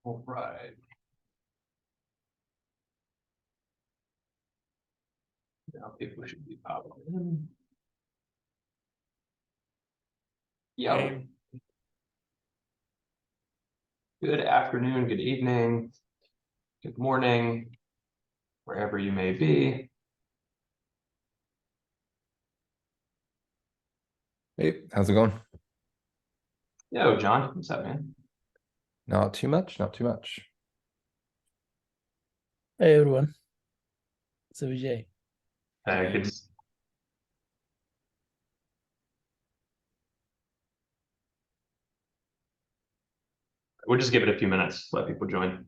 All right. Now people should be popping in. Yeah. Hey. Good afternoon, good evening, good morning, wherever you may be. Hey, how's it going? Yo, John, what's up, man? Not too much, not too much. Hey everyone, it's Vijay. Good. We'll just give it a few minutes, let people join.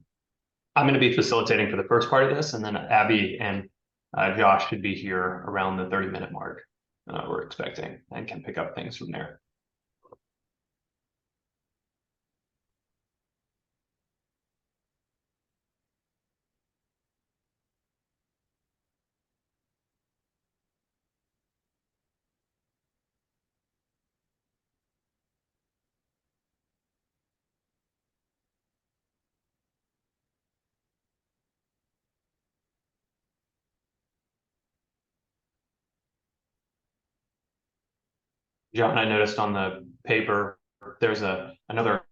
I'm going to be facilitating for the first part of this, and then Abby and Josh should be here around the 30-minute mark we're expecting, and can pick up things from there. John, I noticed on the paper there's another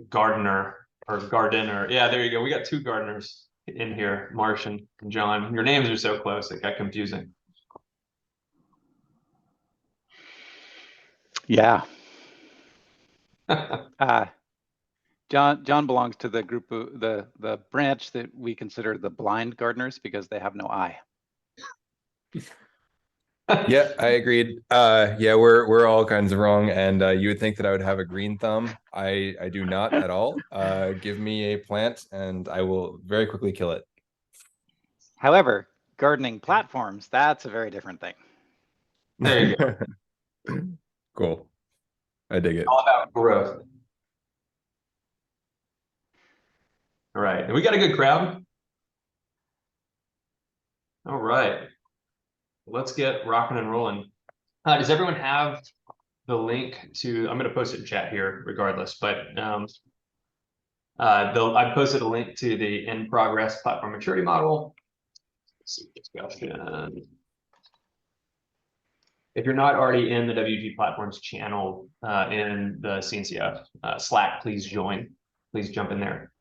gardener or gardener. Yeah, there you go. We got two gardeners in here, Marsh and John. Your names are so close, it got confusing. Yeah. John belongs to the group of the branch that we consider the blind gardeners because they have no eye. Yeah, I agreed. Yeah, we're all kinds of wrong, and you would think that I would have a green thumb. I do not at all. Give me a plant, and I will very quickly kill it. However, gardening platforms, that's a very different thing. There you go. Cool. I dig it. All about growth. All right, and we got a good crowd. All right, let's get rocking and rolling. Does everyone have the link to? I'm going to post it in chat here, regardless. But I posted a link to the in progress platform maturity model. Let's see discussion. If you're not already in the WG Platforms channel in the CNCF Slack, please join. Please jump in there.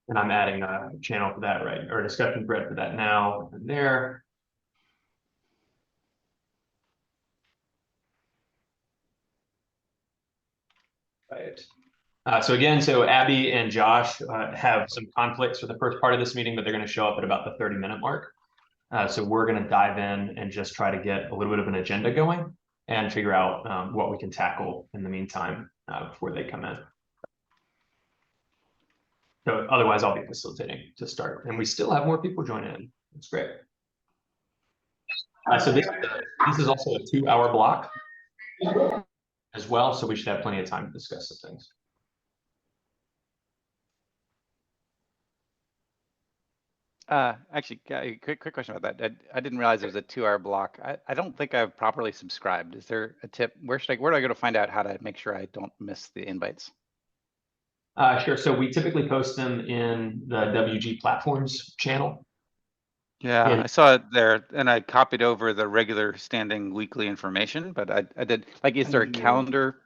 And I'm adding a channel for that, right? Or a discussion thread for that now and there. Right. So Abby and Josh have some conflicts for the first part of this meeting, but they're going to show up at about the 30-minute mark. So we're going to dive in and just try to get a little bit of an agenda going and figure out what we can tackle in the meantime before they come in. So otherwise, I'll be facilitating to start. And we still have more people joining in. That's great. So this is also a 2-hour block as well. So we should have plenty of time to discuss some things. Actually, a quick question about that. I didn't realize it was a 2-hour block. I don't think I've properly subscribed. Is there a tip? Where do I go to find out how to make sure I don't miss the invites? Sure. So we typically post them in the WG Platforms channel. Yeah, I saw it there, and I copied over the regular standing weekly information, but I did, like, is there a calendar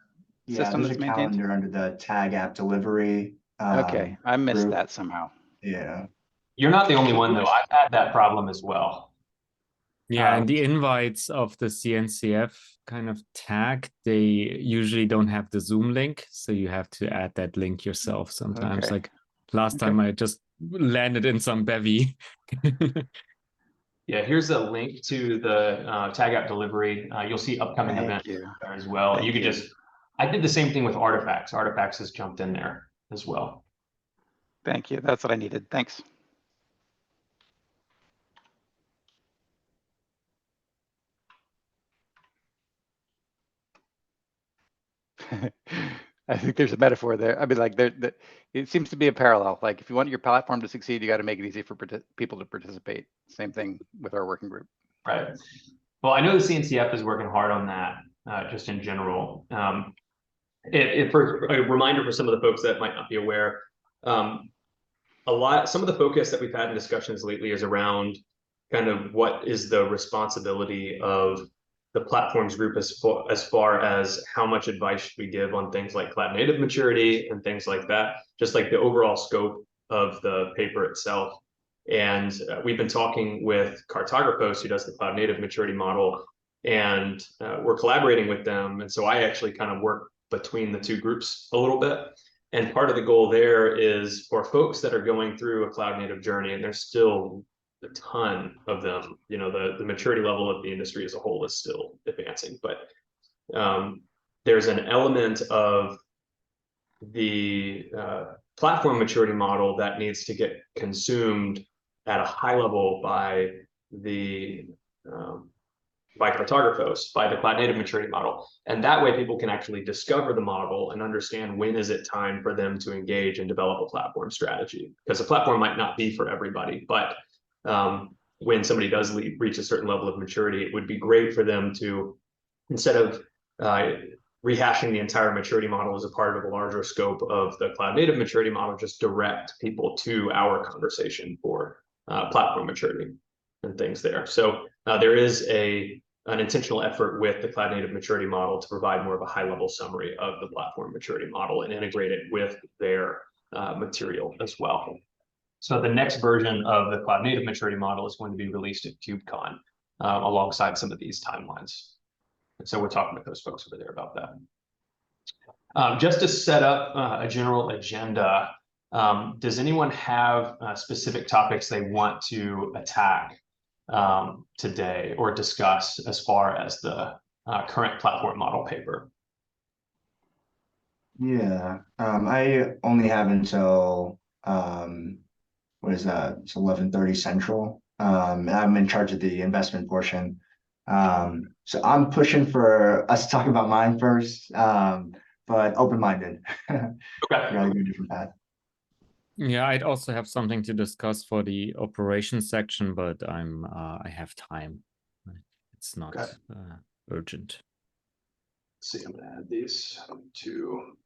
system that's maintained? Calendar under the tag app delivery. Okay, I missed group. that somehow. Yeah. You're not the only one, though. I've had that problem as well. Yeah, and the invites of the CNCF kind of tag, they usually don't have the Zoom link, so you have to add that link yourself sometimes. Okay. Like last time I just landed in some bevy. Yeah, here's a link to the tag app delivery. You'll see upcoming events there as well. You could just, I did the same thing with Artifacts. Artifacts has jumped in there as well. Thank you. That's what I needed. Thanks. I think there's a metaphor there. I mean, like, it seems to be a parallel. Like, if you want your platform to succeed, you got to make it easy for people to participate. Same thing with our working group. Right. Well, I know the CNCF is working hard on that, just in general. For a reminder for some of the folks that might not be aware, some of the focus that we've had in discussions lately is around kind of what is the responsibility of the platforms group as far as how much advice should we give on things like cloud native maturity and things like that, just like the overall scope of the paper itself. And we've been talking with Cartographos, who does the cloud native maturity model, and we're collaborating with them. And so I actually kind of work between the two groups a little bit. And part of the goal there is for folks that are going through a cloud native journey, and there's still a ton of them, you know, the maturity level of the industry as a whole is still advancing, but there's an element of the platform maturity model that needs to get consumed at a high level by the by Cartographos, by the cloud native maturity model. And that way people can actually discover the model and understand when is it time for them to engage and develop a platform strategy. Because a platform might not be for everybody, but when somebody does reach a certain level of maturity, it would be great for them to, instead of rehashing the entire maturity model as a part of a larger scope of the cloud native maturity model, just direct people to our conversation for platform maturity and things there. So there is an intentional effort with the cloud native maturity model to provide more of a high level summary of the platform maturity model and integrate it with their material as well. So the next version of the cloud native maturity model is going to be released at KubeCon alongside some of these timelines. And so we're talking with those folks over there about that. Just to set up a general agenda, does anyone have specific topics they want to attack today or discuss as far as the current platform model paper? Yeah, I only have until what is that? It's 11:30 Central. And I'm in charge of the investment portion. So I'm pushing for us to talk about mine first, but open-minded. Okay. Rather go a different path. Yeah, I'd also have something to discuss for the operations section, but I have time. It's not urgent. Let's see, I'm gonna add these to.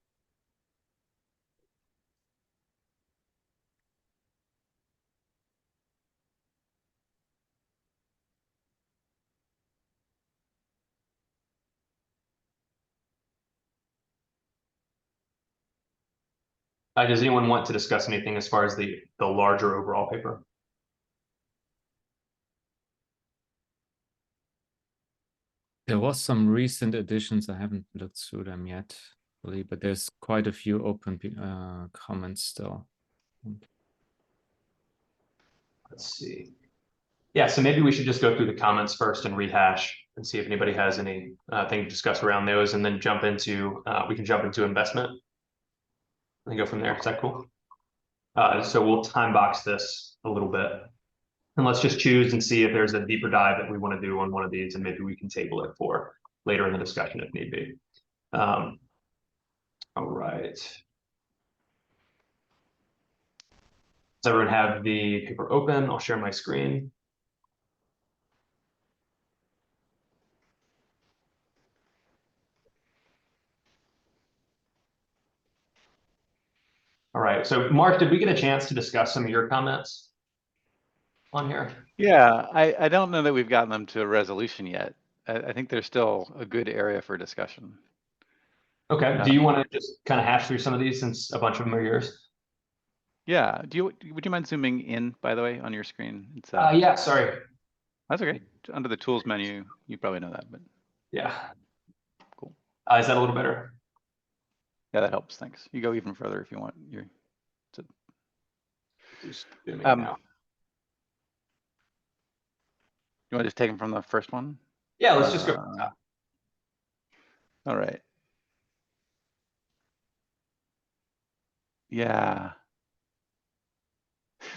Does anyone want to discuss anything as far as the larger overall paper? There was some recent additions. I haven't looked through them yet, really, but there's quite a few open comments still. Let's see. Yeah, so maybe we should just go through the comments first and rehash and see if anybody has anything to discuss around those, and then jump into we can jump into investment and go from there. Is that cool? So we'll time box this a little bit, and let's just choose and see if there's a deeper dive that we want to do on one of these, and maybe we can table it for later in the discussion if need be. All right. Does everyone have the paper open? I'll share my screen. All right, so Mark, did we get a chance to discuss some of your comments on here? Yeah, I don't know that we've gotten them to a resolution yet. I think there's still a good area for discussion. Okay, do you want to just kind of hash through some of these since a bunch of them are yours? Yeah, would you mind zooming in, by the way, on your screen? It's, yeah, sorry. That's okay. Under the tools menu, you probably know that, but yeah. Cool. Is that a little better? Yeah, that helps. Thanks. You go even further if you want. Just zooming now. You want to just take them from the first one? Yeah, let's just go from the top. All right. Yeah.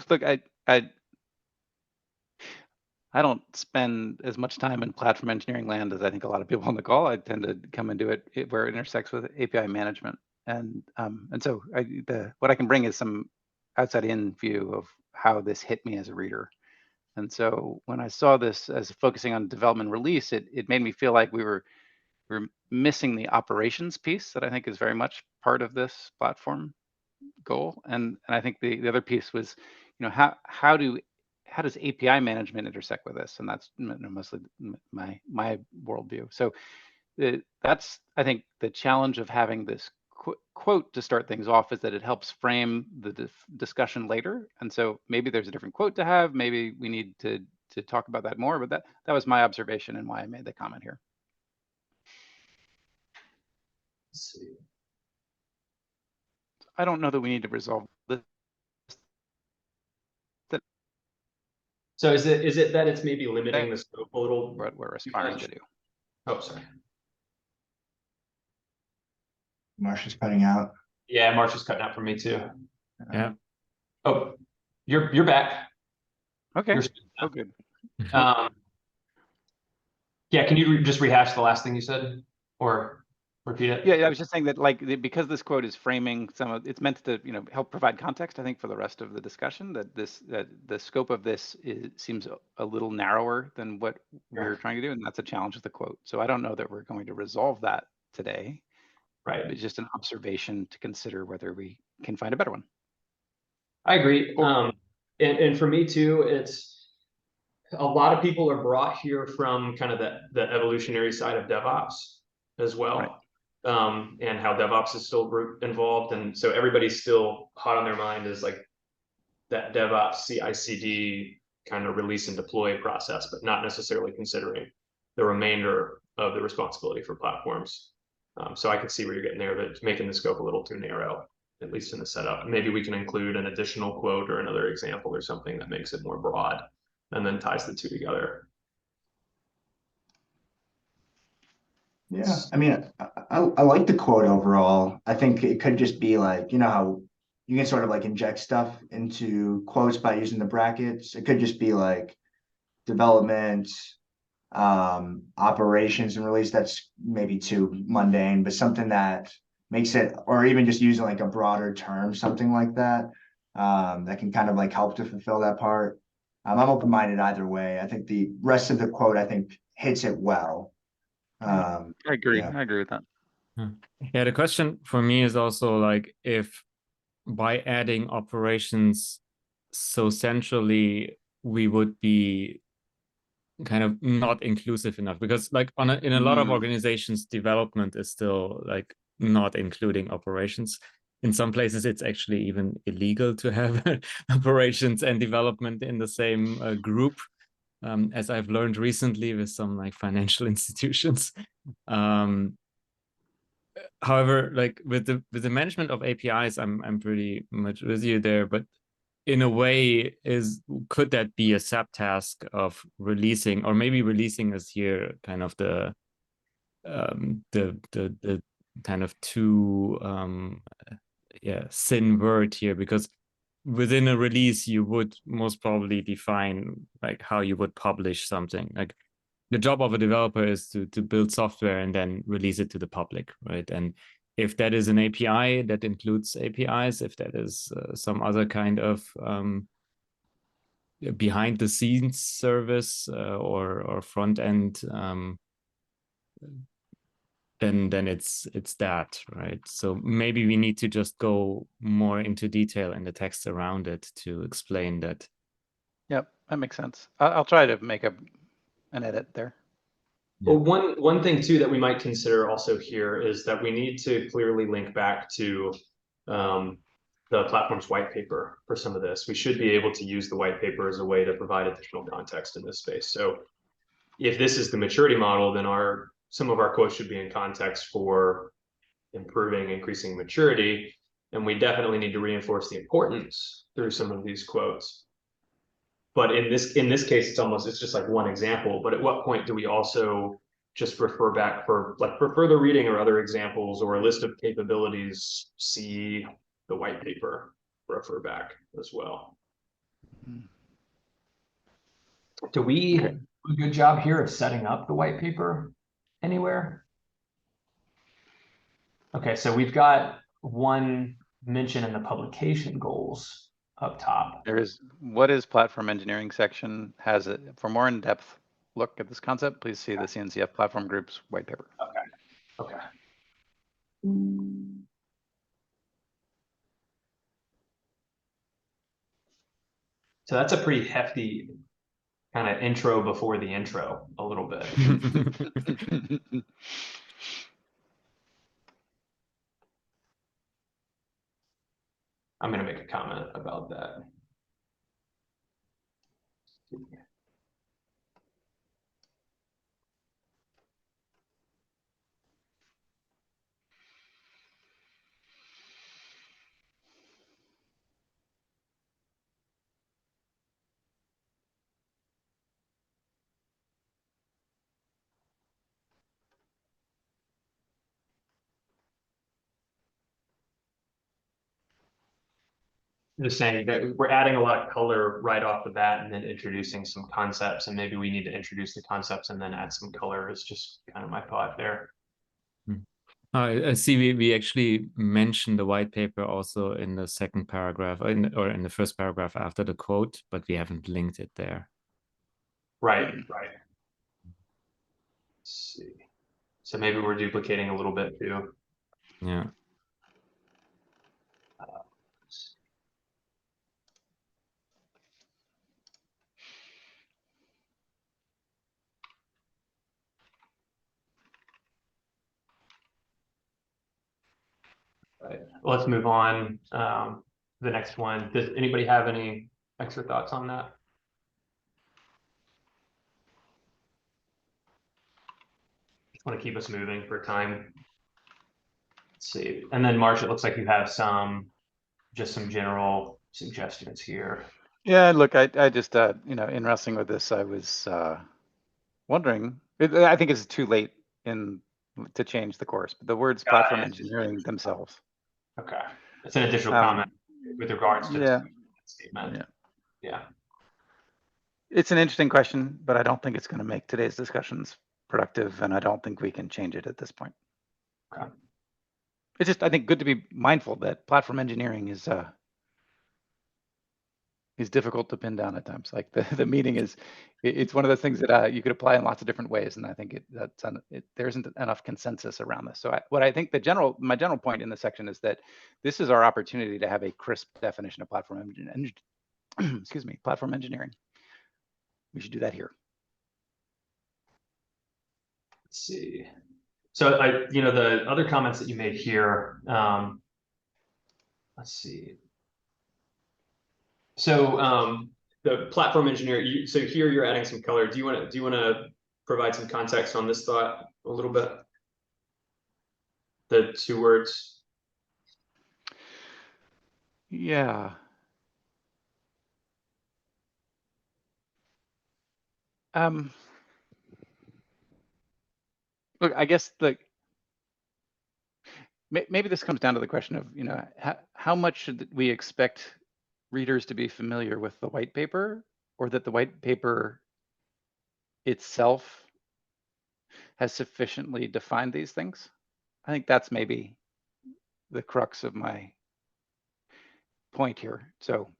Look, I don't spend as much time in platform engineering land as I think a lot of people on the call. I tend to come and do it where it intersects with API management, and so what I can bring is some outside-in view of how this hit me as a reader. And so when I saw this as focusing on development release, it made me feel like we're missing the operations piece that I think is very much part of this platform goal. And I think the other piece was, how does API management intersect with this? And that's mostly my worldview. So that's, I think, the challenge of having this quote to start things off, is that it helps frame the discussion later. And so maybe there's a different quote to have. Maybe we need to talk about that more. But that was my observation and why I made the comment here. Let's see. I don't know that we need to resolve this. So is it that it's maybe limiting the scope a little? What we're aspiring to do. Oh, sorry. Marsh is cutting out. Yeah, Marsh is cutting out for me too. Yeah. Oh, you're back. Okay. You're Oh, good. Yeah, can you just rehash the last thing you said, or repeat it? Yeah, I was just saying that, like, because this quote is framing it's meant to, help provide context, I think, for the rest of the discussion, that the scope of this seems a little narrower than what we're trying to do, and that's a challenge of the quote. So I don't know that we're going to resolve that today. Right. It's just an observation to consider whether we can find a better one. I agree. And for me too, it's a lot of people are brought here from kind of the evolutionary side of DevOps as well. Right. And how DevOps is still involved. And so everybody's still hot on their mind is like that DevOps CI/CD kind of release and deploy process, but not necessarily considering the remainder of the responsibility for platforms. So I could see where you're getting there, but it's making the scope a little too narrow, at least in the setup. Maybe we can include an additional quote or another example or something that makes it more broad and then ties the two together. Yeah, I mean, I like the quote overall. I think it could just be like, how you can sort of like inject stuff into quotes by using the brackets. It could just be like development, operations and release. That's maybe too mundane, but something that makes it, or even just using like a broader term, something like that, that can kind of like help to fulfill that part. I'm open-minded either way. I think the rest of the quote, I think, hits it well. I agree. Yeah. I agree with that. Yeah, the question for me is also like, if by adding operations so centrally, we would be kind of not inclusive enough, because like in a lot of organizations, development is still like not including operations. In some places, it's actually even illegal to have operations and development in the same group, as I've learned recently with some like financial institutions. However, like with the management of APIs, I'm pretty much with you there, but in a way, could that be a subtask of releasing, or maybe releasing is here kind of the kind of too thin word here, because within a release you would most probably define like how you would publish something. Like the job of a developer is to build software and then release it to the public, right? And if that is an API, that includes APIs. If that is some other kind of behind the scenes service or front end, then it's that, right? So maybe we need to just go more into detail in the text around it to explain that. Yep, that makes sense. I'll try to make an edit there. Well, one thing too that we might consider also here is that we need to clearly link back to the platform's white paper for some of this. We should be able to use the white paper as a way to provide additional context in this space. So if this is the maturity model, then some of our quotes should be in context for increasing maturity. And we definitely need to reinforce the importance through some of these quotes. But in this case, it's just like one example. But at what point do we also just refer back for further reading or other examples or a list of capabilities, see the white paper, refer back as well? Do we do a good job here of setting up the white paper anywhere? Okay, so we've got one mention in the publication goals up top. There is, what is platform engineering section has it. For more in-depth look at this concept, please see the CNCF platform group's white paper. Okay. So that's a pretty hefty kind of intro before the intro, a little bit. I'm going to make a comment about that. Just saying that we're adding a lot of color right off the bat and then introducing some concepts, and maybe we need to introduce the concepts and then add some color is just kind of my thought there. I see we actually mentioned the white paper also in the second paragraph or in the first paragraph after the quote, but we haven't linked it there. Right. Let's see. So maybe we're duplicating a little bit too. Yeah. Right. Let's move on. The next one. Does anybody have any extra thoughts on that? Just want to keep us moving for time. Let's see. And then Marsh, it looks like you have just some general suggestions here. Yeah, look, I just, in wrestling with this, I was wondering, I think it's too late to change the course, but the words platform engineering themselves. Okay. That's an additional comment with regards to the statement. Yeah. It's an interesting question, but I don't think it's going to make today's discussions productive, and I don't think we can change it at this point. Okay. It's just, I think, good to be mindful that platform engineering is difficult to pin down at times. Like the meaning is, it's one of those things that you could apply in lots of different ways, and I think there isn't enough consensus around this. So what I think my general point in this section is that this is our opportunity to have a crisp definition of platform engineering. Excuse me, platform engineering. We should do that here. Let's see. So the other comments that you made here, let's see. So the platform engineer, so here you're adding some color. Do you want to provide some context on this thought a little bit? The two words. Yeah. Look, I guess maybe this comes down to the question of, how much should we expect readers to be familiar with the white paper, or that the white paper itself has sufficiently defined these things? I think that's maybe the crux of my point here. So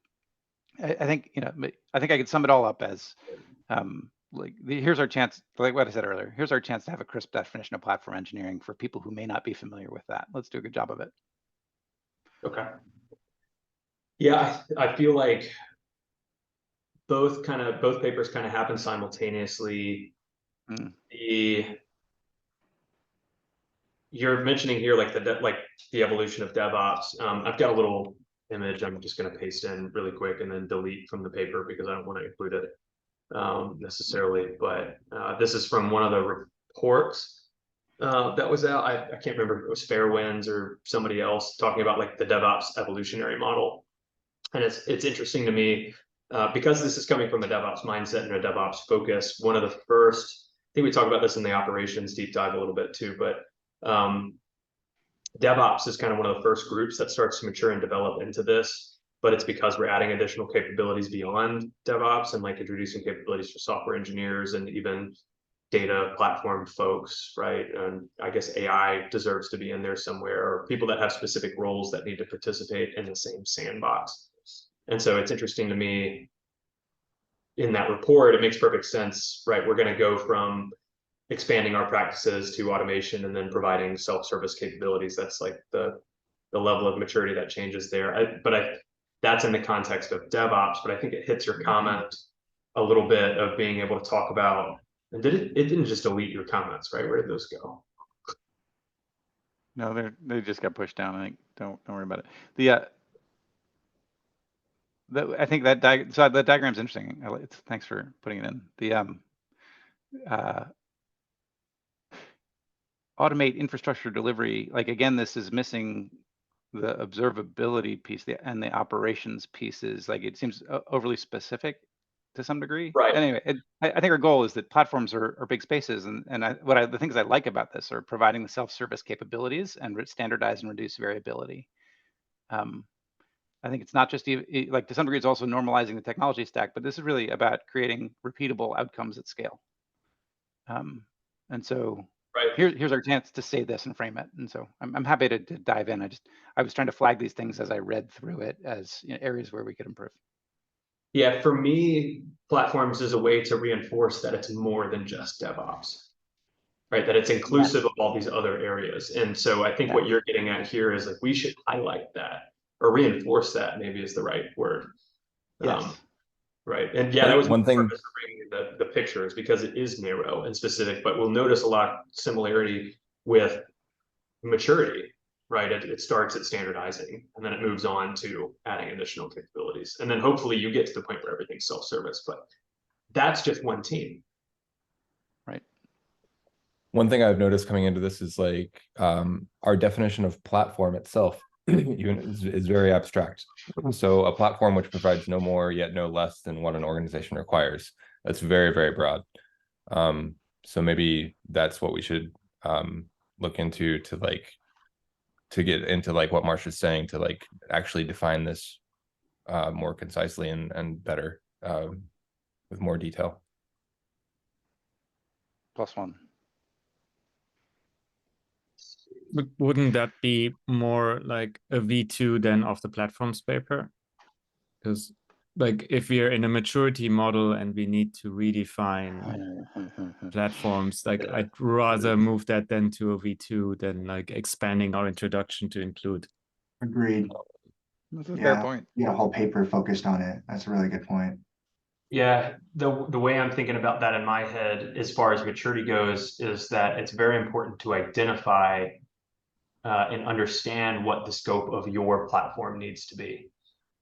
I think, I think I could sum it all up as here's our chance, like what I said earlier, here's our chance to have a crisp definition of platform engineering for people who may not be familiar with that. Let's do a good job of it. Okay. Yeah, I feel like both papers kind of happen simultaneously. You're mentioning here like the evolution of DevOps. I've got a little image I'm just going to paste in really quick and then delete from the paper because I don't want to include it necessarily. But this is from one of the reports that was out. I can't remember if it was Fairwinds or somebody else talking about like the DevOps evolutionary model. And it's interesting to me because this is coming from a DevOps mindset and a DevOps focus. One of the first, I think we talked about this in the operations deep dive a little bit too, but DevOps is kind of one of the first groups that starts to mature and develop into this, but it's because we're adding additional capabilities beyond DevOps and like introducing capabilities for software engineers and even data platform folks, right? And I guess AI deserves to be in there somewhere, or people that have specific roles that need to participate in the same sandbox. And so it's interesting to me in that report, it makes perfect sense, right? We're going to go from expanding our practices to automation and then providing self-service capabilities. That's like the level of maturity that changes there. That's in the context of DevOps, but I think it hits your comment a little bit of being able to talk about, and it didn't just delete your comments, right? Where did those go? No, they just got pushed down. I think don't worry about it. I think that that diagram's interesting. Thanks for putting it in. Automate infrastructure delivery. Like again, this is missing the observability piece and the operations pieces. Like it seems overly specific to some degree. Right. Anyway, I think our goal is that platforms are big spaces, and the things I like about this are providing the self-service capabilities and standardize and reduce variability. I think it's not just like to some degree, it's also normalizing the technology stack, but this is really about creating repeatable outcomes at scale. And so right. Here's our chance to say this and frame it. And so I'm happy to dive in. I was trying to flag these things as I read through it as areas where we could improve. Yeah, for me, platforms is a way to reinforce that it's more than just DevOps, right? That it's inclusive of all these other areas. And so I think what you're getting at here is like, we should highlight that or reinforce that, maybe is the right word. Yes. Right. And yeah, that was one thing. The picture is because it is narrow and specific, but we'll notice a lot of similarity with maturity, right? It starts at standardizing and then it moves on to adding additional capabilities. And then hopefully you get to the point where everything's self-service, but that's just one team. Right. One thing I've noticed coming into this is like our definition of platform itself is very abstract. So a platform which provides no more yet no less than what an organization requires. That's very, very broad. So maybe that's what we should look into to get into like what Marsha's saying, to like actually define this more concisely and better with more detail. +1. But wouldn't that be more like a V2 than of the platforms paper? Because like if we're in a maturity model and we need to redefine platforms, like I'd rather move that then to a V2 than like expanding our introduction to include. Agreed. That's a fair point. Yeah, a whole paper focused on it. That's a really good point. Yeah, the way I'm thinking about that in my head, as far as maturity goes, is that it's very important to identify and understand what the scope of your platform needs to be.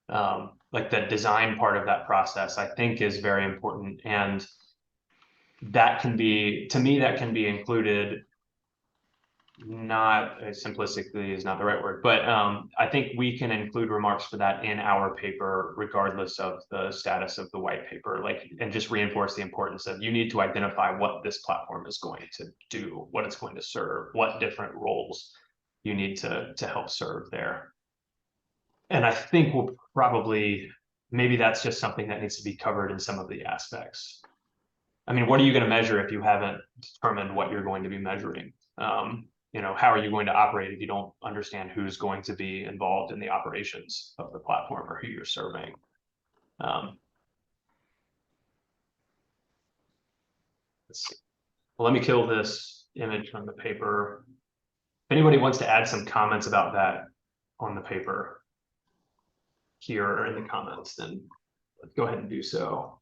Like the design part of that process, I think, is very important, and that can be, to me, that can be included. Not simplistically is not the right word, but I think we can include remarks for that in our paper, regardless of the status of the white paper, like, and just reinforce the importance of you need to identify what this platform is going to do, what it's going to serve, what different roles you need to help serve there. And I think we'll probably, maybe that's just something that needs to be covered in some of the aspects. I mean, what are you going to measure if you haven't determined what you're going to be measuring? How are you going to operate if you don't understand who's going to be involved in the operations of the platform or who you're serving? Let's see. Well, let me kill this image from the paper. If anybody wants to add some comments about that on the paper here or in the comments, then let's go ahead and do so.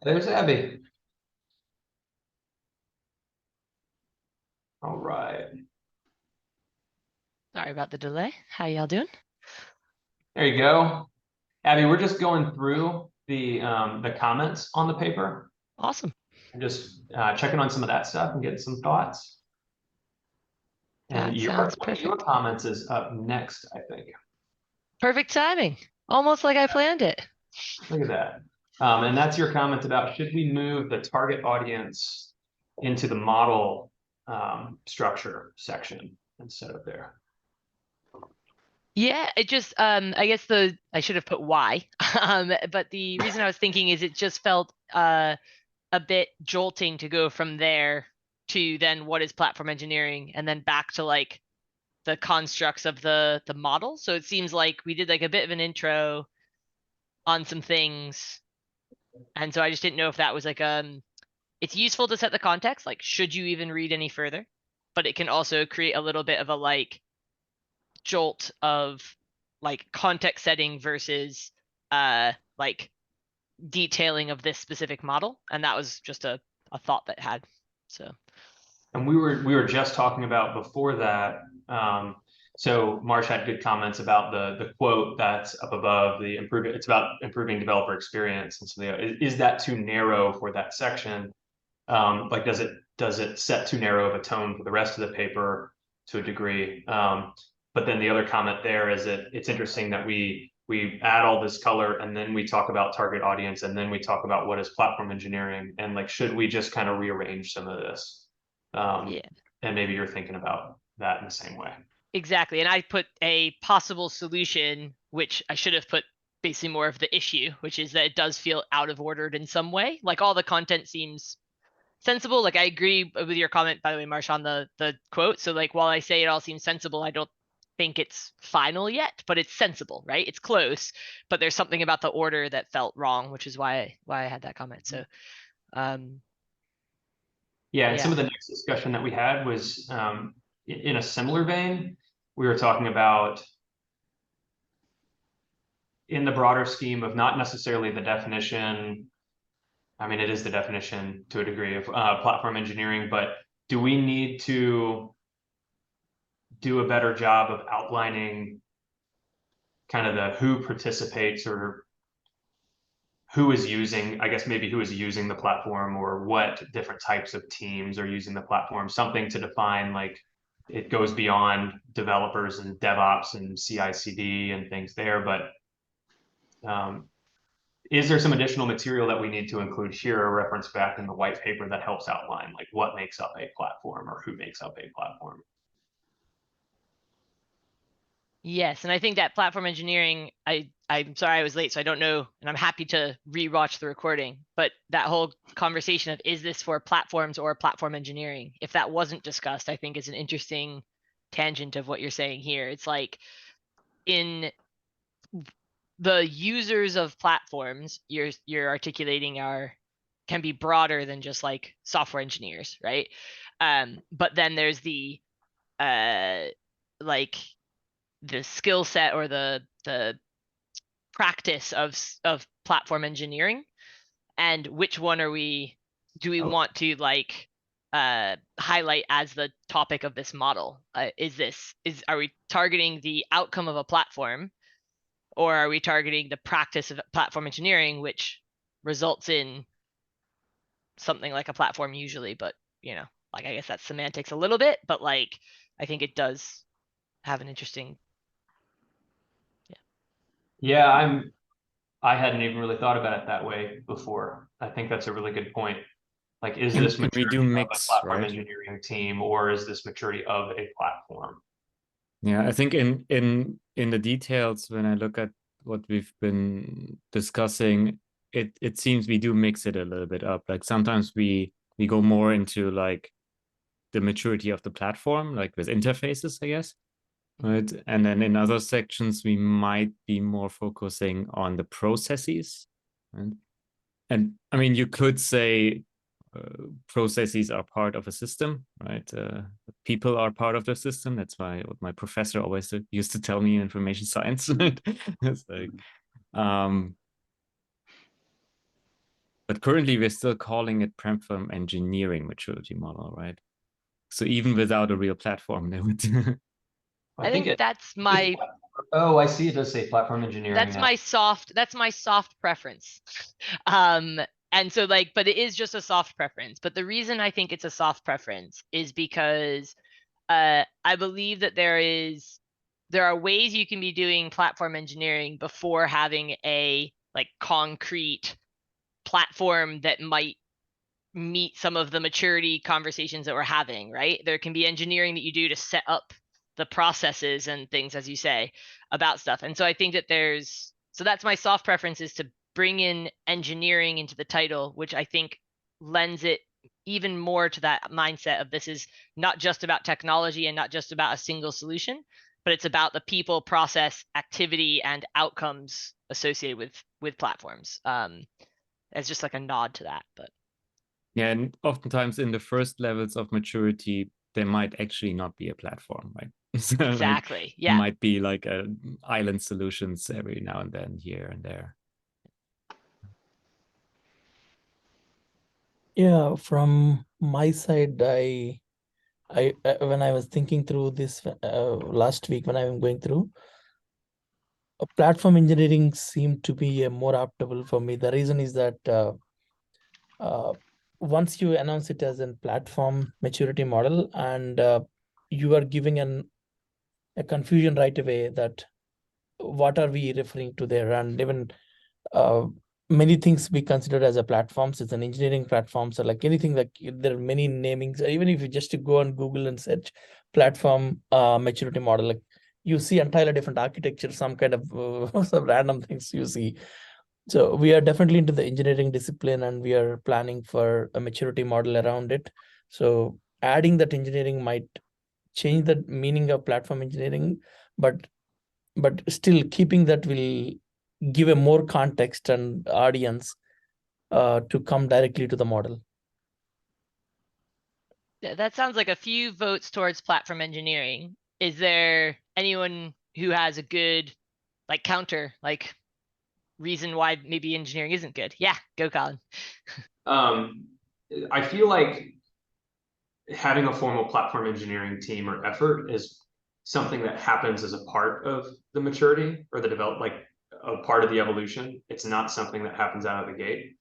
There's Abby. Sorry about the delay. How y'all doing? There you go. Abby, we're just going through the comments on the paper Awesome. and just checking on some of that stuff and getting some thoughts. And That sounds one of your perfect. comments is up next, I think. Perfect timing. Almost like I planned it. Look at that. And that's your comment about should we move the target audience into the model structure section instead of there. Yeah, it just I guess I should have put why. But the reason I was thinking is it just felt a bit jolting to go from there to then what is platform engineering and then back to like the constructs of the model. So it seems like we did like a bit of an intro on some things. And so I just didn't know if that was like it's useful to set the context, like should you even read any further? But it can also create a little bit of a like jolt of like context setting versus like detailing of this specific model. And that was just a thought that had. So And we were just talking about before that. So Marsh had good comments about the quote that's up above the improvement. It's about improving developer experience. And so is that too narrow for that section? Like does it set too narrow of a tone for the rest of the paper to a degree? But then the other comment there is that it's interesting that we add all this color and then we talk about target audience and then we talk about what is platform engineering and like should we just kind of rearrange some of this? yeah, And maybe you're thinking about that in the same way. exactly. And I put a possible solution, which I should have put basically more of the issue, which is that it does feel out of ordered in some way. Like all the content seems sensible. Like I agree with your comment, by the way, Marsh, on the quote. So like while I say it all seems sensible, I don't think it's final yet, but it's sensible, right? It's close, but there's something about the order that felt wrong, which is why I had that comment. So yeah, and some yeah. of the next discussion that we had was in a similar vein. We were talking about in the broader scheme of not necessarily the definition. I mean, it is the definition to a degree of platform engineering, but do we need to do a better job of outlining kind of the who participates or who is using, I guess maybe who is using the platform or what different types of teams are using the platform, something to define like it goes beyond developers and DevOps and CI/CD and things there, but is there some additional material that we need to include here or reference back in the white paper that helps outline like what makes up a platform or who makes up a platform? Yes, and I think that platform engineering, I'm sorry I was late, so I don't know, and I'm happy to rewatch the recording, but that whole conversation of is this for platforms or platform engineering, if that wasn't discussed, I think is an interesting tangent of what you're saying here. It's like in the users of platforms you're articulating can be broader than just like software engineers, right? But then there's the like the skill set or the practice of platform engineering, and which one do we want to like highlight as the topic of this model? Are we targeting the outcome of a platform, or are we targeting the practice of platform engineering, which results in something like a platform usually? But like I guess that's semantics a little bit, but like I think it does have an interesting. Yeah, I hadn't even really thought about it that way before. I think that's a really good point. Like, is this And we maturity do of a mix, platform right? engineering team, or is this maturity of a platform? Yeah, I think in the details, when I look at what we've been discussing, it seems we do mix it a little bit up. Like sometimes we go more into like the maturity of the platform, like with interfaces, I guess. Right. And then in other sections, we might be more focusing on the processes. Right? And I mean, you could say processes are part of a system, right? People are part of the system. That's why what my professor always used to tell me in information science. It's like, but currently we're still calling it platform engineering maturity model, right? So even without a real platform, they would. I think it. that's my Oh, I see. It does say platform engineering. that's now. my soft preference. And so like, but it is just a soft preference. But the reason I think it's a soft preference is because I believe that there are ways you can be doing platform engineering before having a like concrete platform that might meet some of the maturity conversations that we're having, right? There can be engineering that you do to set up the processes and things, as you say, about stuff. And so I think that so that's my soft preference, is to bring in engineering into the title, which I think lends it even more to that mindset of this is not just about technology and not just about a single solution, but it's about the people, process, activity, and outcomes associated with platforms. As just like a nod to that, but. Yeah, and oftentimes in the first levels of maturity, there might actually not be a platform, right? So, like, Exactly. Yeah. might be like a island solutions every now and then here and there. Yeah, from my side, when I was thinking through this last week when I was going through, platform engineering seemed to be more optimal for me. The reason is that once you announce it as a platform maturity model, and you are giving a confusion right away that what are we referring to there, and even many things we consider as a platforms. It's an engineering platform, so like anything, like there are many namings. Even if you just go on Google and search platform maturity model, like you see entirely different architecture, some kind of some random things you see. So we are definitely into the engineering discipline, and we are planning for a maturity model around it. So adding that engineering might change the meaning of platform engineering, but still keeping that will give a more context and audience to come directly to the model. That sounds like a few votes towards platform engineering. Is there anyone who has a good like counter, like reason why maybe engineering isn't good? Yeah, go Colin. I feel like having a formal platform engineering team or effort is something that happens as a part of the maturity or the develop, like a part of the evolution. It's not something that happens out of the gate.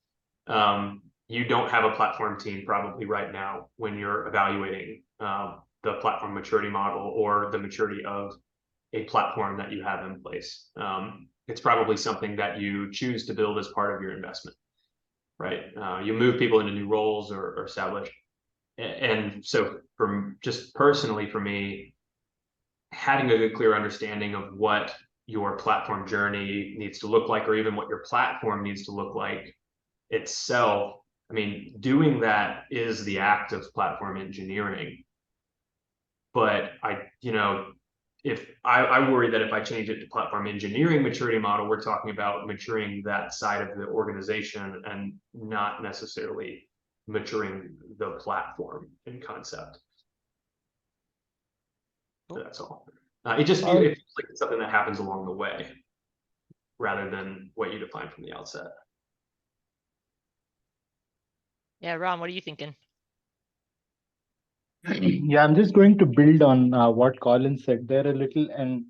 You don't have a platform team probably right now when you're evaluating the platform maturity model or the maturity of a platform that you have in place. It's probably something that you choose to build as part of your investment, right? You move people into new roles or establish. And so from just personally for me, having a good clear understanding of what your platform journey needs to look like, or even what your platform needs to look like itself. I mean, doing that is the act of platform engineering. But if I worry that if I change it to platform engineering maturity model, we're talking about maturing that side of the organization and not necessarily maturing the platform in concept. That's all. It feels like it's something that happens along the way rather than what you define from the outset. Yeah, Ron, what are you thinking? Yeah, I'm just going to build on what Colin said there a little, and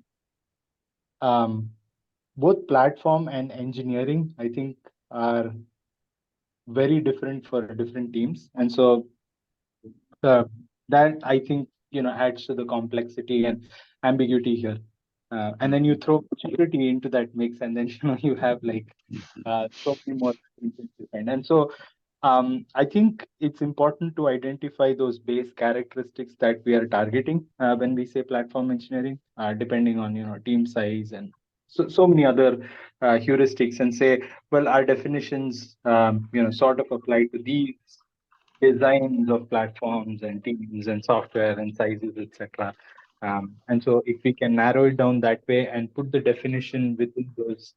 both platform and engineering, I think, are very different for different teams, and so that I think adds to the complexity and ambiguity here. And then you throw security into that mix, and then you have like so many more things to find. And so I think it's important to identify those base characteristics that we are targeting when we say platform engineering, depending on team size and so many other heuristics, and say, well, our definitions sort of apply to these designs of platforms and teams and software and sizes, etc. And so if we can narrow it down that way and put the definition within those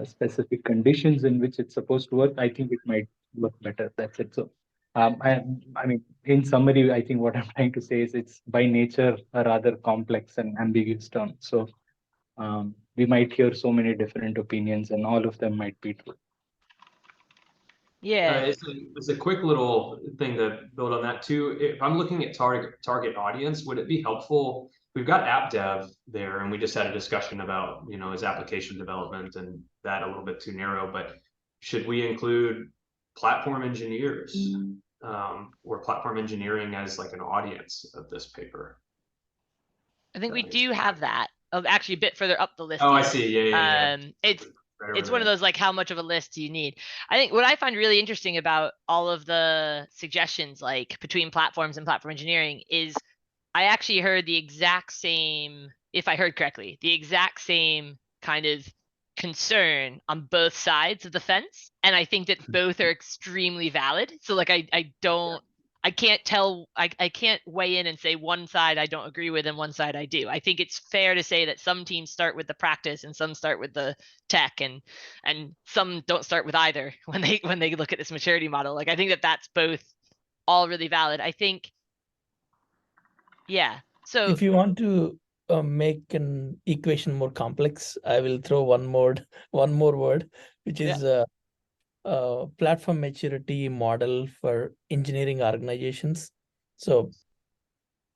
specific conditions in which it's supposed to work, I think it might work better. That's it. So I mean, in summary, I think what I'm trying to say is it's by nature a rather complex and ambiguous term. So we might hear so many different opinions, and all of them might be true. Yeah. It's a quick little thing to build on that too. If I'm looking at target audience, would it be helpful we've got app dev there, and we just had a discussion about, you know, is application development and that a little bit too narrow, but should we include platform engineers or platform engineering as like an audience of this paper? I think we That do makes have that. Actually, a bit further up the list. Oh, I even. see. Yeah. It's Right over it's one of there. those like, how much of a list do you need? I think what I find really interesting about all of the suggestions, like between platforms and platform engineering, is I actually heard the exact same, if I heard correctly, the exact same kind of concern on both sides of the fence. And I think that both are extremely valid. So like I can't tell, I can't weigh in and say one side I don't agree with and one side I do. I think it's fair to say that some teams start with the practice and some start with the tech, and some don't start with either when they look at this maturity model. Like I think that that's both all really valid. I think, yeah. So If you want to make an equation more complex, I will throw one more word, which is platform maturity model for engineering organizations. So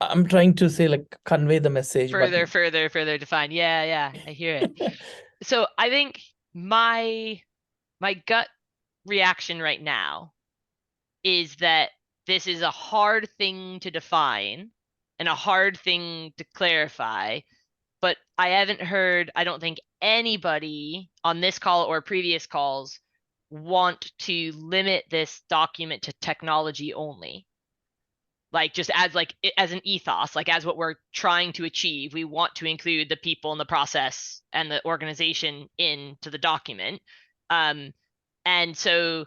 I'm trying to say, like, convey the message, further define. Yeah, I hear it. So I think my gut reaction right now is that this is a hard thing to define and a hard thing to clarify, but I haven't heard, I don't think anybody on this call or previous calls want to limit this document to technology only. Like just as an ethos, like as what we're trying to achieve, we want to include the people and the process and the organization into the document. And so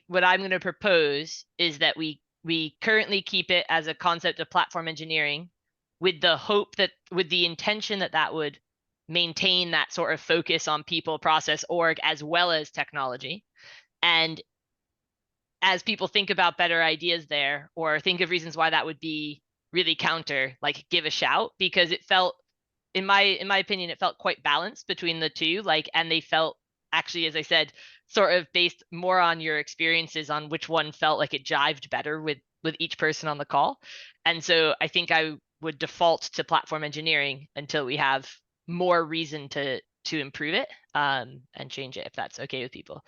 what I'm going to propose is that we currently keep it as a concept of platform engineering, with the hope that, with the intention that that would maintain that sort of focus on people, process, org, as well as technology. And as people think about better ideas there, or think of reasons why that would be really counter, like give a shout, because it felt, in my opinion, it felt quite balanced between the two. Like, and they felt, actually, as I said, sort of based more on your experiences on which one felt like it jived better with each person on the call. And so I think I would default to platform engineering until we have more reason to improve it and change it, if that's okay with people.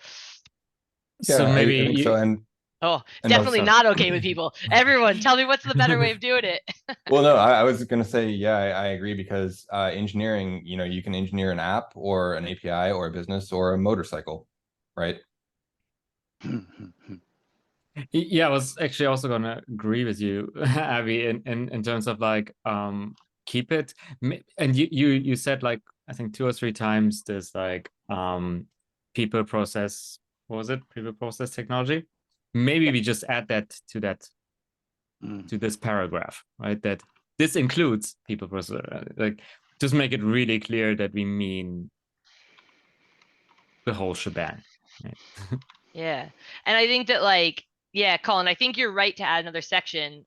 So Yeah, maybe I think so. you, Oh, And definitely sorry. not okay with people. Everyone, tell me what's the better way of doing it. well, no, I was going to say, yeah, I agree, because engineering, you know, you can engineer an app or an API or a business or a motorcycle, right? Yeah, I was actually also gonna agree with you, Abby, in terms of like keep it. And you said, like, I think 2 or 3 times this, like people process, what was it? People process technology. Maybe we just add that to this paragraph, right? That this includes people process, like just make it really clear that we mean the whole shebang. Right? Yeah. And I think that, like, yeah, Colin, I think you're right to add another section.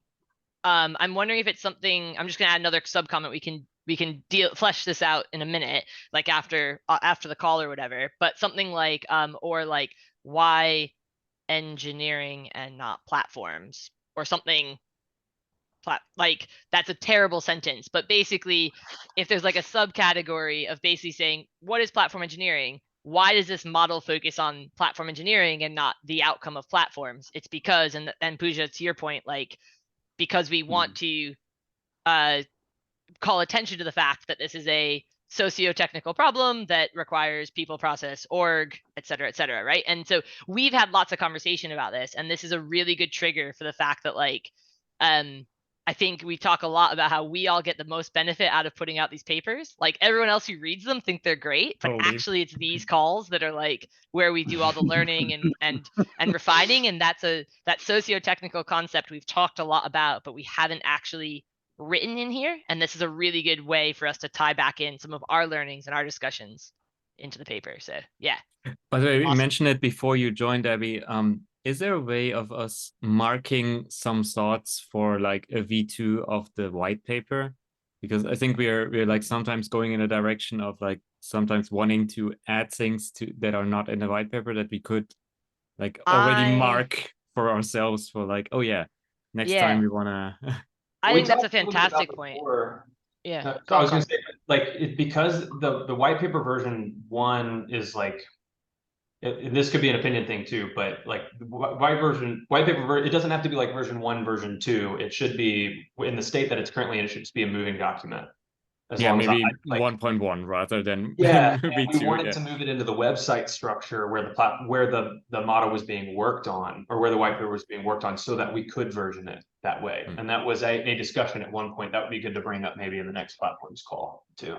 I'm wondering if it's something, I'm just gonna add another sub comment. We can flesh this out in a minute, like after the call or whatever, but something like or like, why engineering and not platforms, or something. Like, that's a terrible sentence, but basically, if there's like a subcategory of basically saying, what is platform engineering? Why does this model focus on platform engineering and not the outcome of platforms? It's because, and Pooja, to your point, like, because we want to call attention to the fact that this is a socio-technical problem that requires people, process, org, et cetera, right? And so we've had lots of conversation about this, and this is a really good trigger for the fact that, like, I think we talk a lot about how we all get the most benefit out of putting out these papers. Like, everyone else who reads them think they're great, but Totally. actually it's these calls that are like where we do all the learning and refining. And that socio-technical concept we've talked a lot about, but we haven't actually written in here. And this is a really good way for us to tie back in some of our learnings and our discussions into the paper. So yeah. By the way, we Awesome. mentioned it before you joined, Abby. Is there a way of us marking some thoughts for like a V2 of the white paper? Because I think we're like sometimes going in a direction of like sometimes wanting to add things that are not in the white paper, that we could like already mark for ourselves for like, oh yeah, next time we wanna. I think that's a fantastic point. Yeah. So I was gonna say, like, because the white paper version 1 is like, this could be an opinion thing too, but like white paper, it doesn't have to be like version 1, version 2. It should be in the state that it's currently in. It should just be a moving document. As Yeah, long as maybe like 1.1 rather than yeah, movie we 2. wanted Yeah. to move it into the website structure where the model was being worked on, or where the white paper was being worked on, so that we could version it that way. Mm. And that was a discussion at one point that would be good to bring up maybe in the next platforms call too.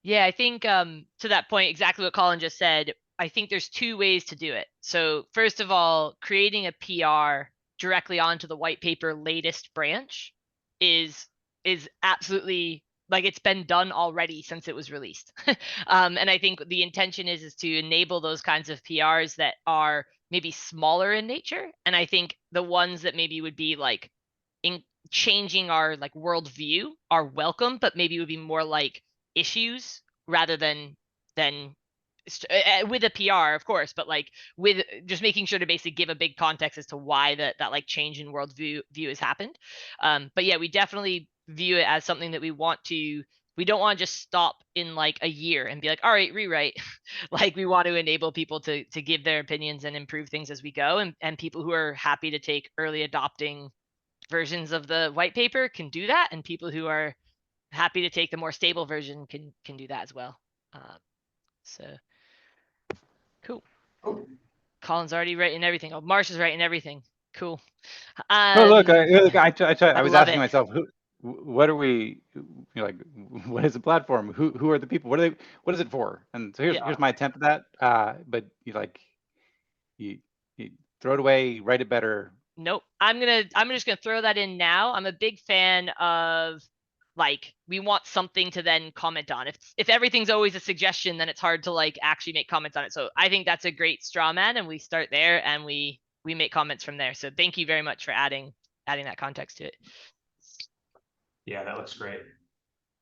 Yeah, I think to that point, exactly what Colin just said, I think there's two ways to do it. So first of all, creating a PR directly onto the white paper latest branch is absolutely, like, it's been done already since it was released. And I think the intention is to enable those kinds of PRs that are maybe smaller in nature. And I think the ones that maybe would be like in changing our like worldview are welcome, but maybe would be more like issues rather than with a PR, of course, but like with just making sure to basically give a big context as to why that like change in worldview has happened. But yeah, we definitely view it as something that we don't want to just stop in like a year and be like, all right, rewrite. Like, we want to enable people to give their opinions and improve things as we go, and people who are happy to take early adopting versions of the white paper can do that, and people who are happy to take the more stable version can do that as well. So cool. Colin's already writing everything. Oh, Marsh is writing everything. Cool. Oh, look, I was love asking it. myself, what are we, like, what is the platform? Who are the people? What is it for? And so here's my attempt at that. But you throw it away, write it better. Nope. I'm just gonna throw that in now. I'm a big fan of, like, we want something to then comment on. If everything's always a suggestion, then it's hard to like actually make comments on it. So I think that's a great straw man, and we start there and we make comments from there. So thank you very much for adding that context to it. Yeah, that looks great.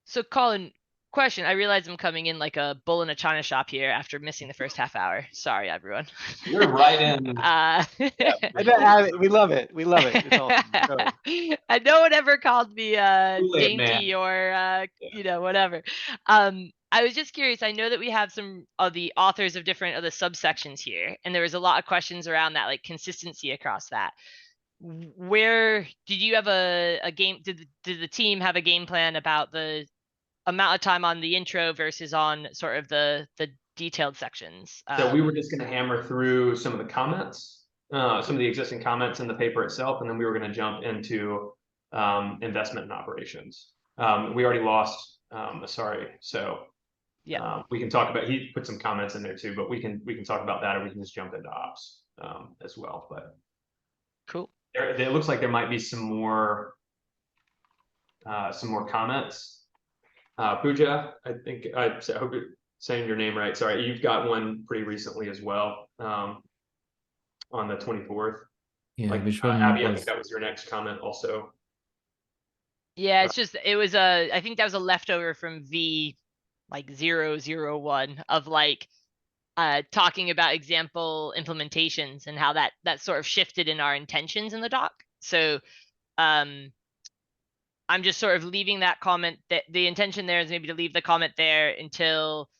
So Colin, question. I realize I'm coming in like a bull in a china shop here after missing the first half hour. Sorry, everyone. You're right in. We love it. We love it. It's awesome. And no one ever called me Kool-Aid dainty man. or whatever. I was just curious. I know that we have some of the authors of different of the subsections here, and there was a lot of questions around that, like consistency across that. Where did you have a game? Did the team have a game plan about the amount of time on the intro versus on sort of the detailed sections? So we were just going to hammer through some of the comments, some of the existing comments in the paper itself, and then we were going to jump into investment and operations. We already lost Asari, so yeah, we can talk about. He put some comments in there too, but we can talk about that, or we can just jump into ops as well. But cool. it looks like there might be some more comments. Pooja, I think I hope you're saying your name right. Sorry, you've got one pretty recently as well, on the 24th. Yeah, Like, which one Abby, I was? think that was your next comment also. Yeah, it's just it was I think that was a leftover from V like 001 of like talking about example implementations and how that sort of shifted in our intentions in the doc. So I'm just sort of leaving that comment, that the intention there is maybe to leave the comment there until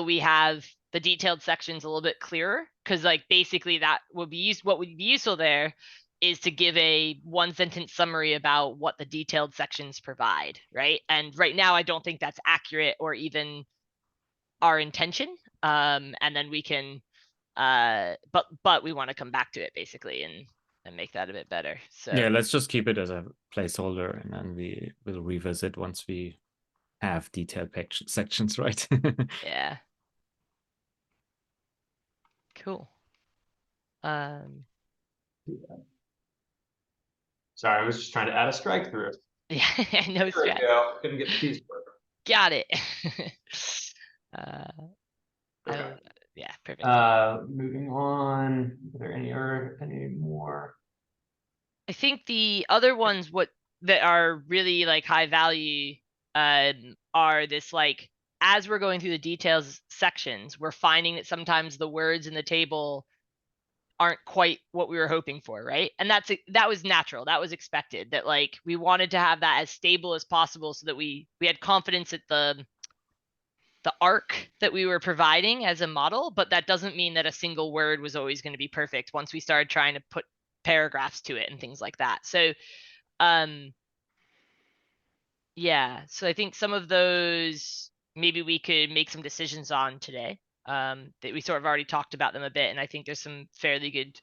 we have the detailed sections a little bit clearer, because like basically that would be what would be useful there is to give a one sentence summary about what the detailed sections provide, right? And right now I don't think that's accurate or even our intention. And then we can but we want to come back to it basically and make that a bit better. So Yeah, let's just keep it as a placeholder, and then we will revisit once we have detailed sections, right? yeah. Cool. Sorry, I was just trying to add a strike through. Yeah, no There we stress. go. Couldn't get the keys. Got it. Okay. Yeah, perfect. Moving on. Are there any more? I think the other ones that are really like high value are this, like, as we're going through the details sections, we're finding that sometimes the words in the table aren't quite what we were hoping for, right? And that was natural. That was expected, that like we wanted to have that as stable as possible so that we had confidence that the arc that we were providing as a model, but that doesn't mean that a single word was always going to be perfect once we started trying to put paragraphs to it and things like that. So yeah, so I think some of those maybe we could make some decisions on today. That we sort of already talked about them a bit, and I think there's some fairly good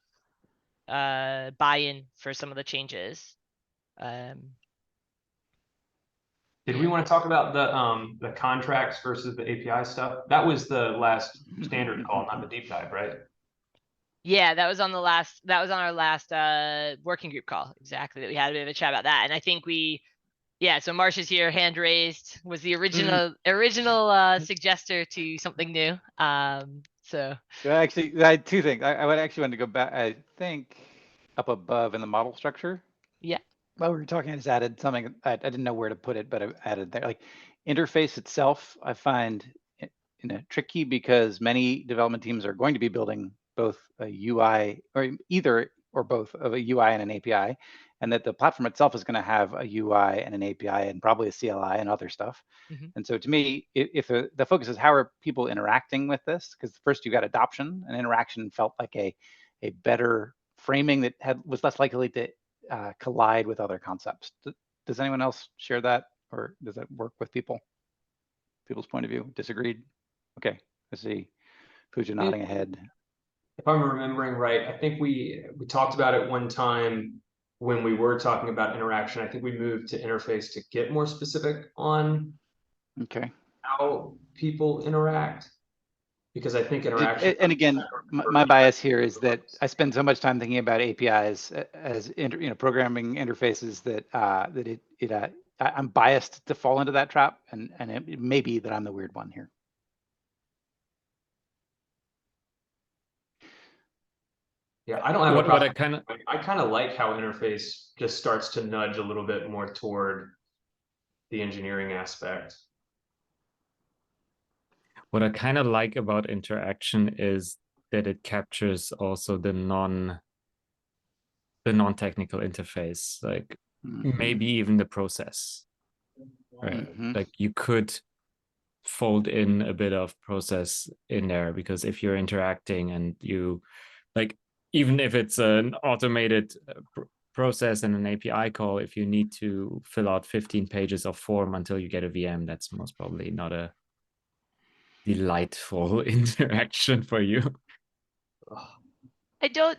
buy-in for some of the changes. Did we want to talk about the contracts versus the API stuff? That was the last standard call, not the deep dive, right? Yeah, that was on our last working group call, exactly, that we had a bit of a chat about that. And I think so Marcia's here, hand raised, was the original suggester to something new. So Actually, I had two things. I would actually want to go back, I think up above in the model structure. yeah. While we were talking, I just added something. I didn't know where to put it, but I added there. Like interface itself, I find tricky because many development teams are going to be building both a UI or either or both of a UI and an API, and that the platform itself is going to have a UI and an API and probably a CLI and other stuff. And so to me, if the focus is how are people interacting with this, because first you got adoption, and interaction felt like a better framing that was less likely to collide with other concepts. Does anyone else share that, or does that work with people's point of view? Disagreed? Okay, I see Pooja nodding ahead. If I'm remembering right, I think we talked about it one time when we were talking about interaction. I think we moved to interface to get more specific on how people interact, because I think interaction. And again, my bias here is that I spend so much time thinking about APIs as programming interfaces that I'm biased to fall into that trap, and it may be that I'm the weird one here. Yeah, I don't have what I kind of like how interface just starts to nudge a little bit more toward the engineering aspect. What I kind of like about interaction is that it captures also the non-technical interface, like maybe even the process, right? Like you could fold in a bit of process in there, because if you're interacting and you like, even if it's an automated process and an API call, if you need to fill out 15 pages of form until you get a VM, that's most probably not a delightful interaction for you. I don't,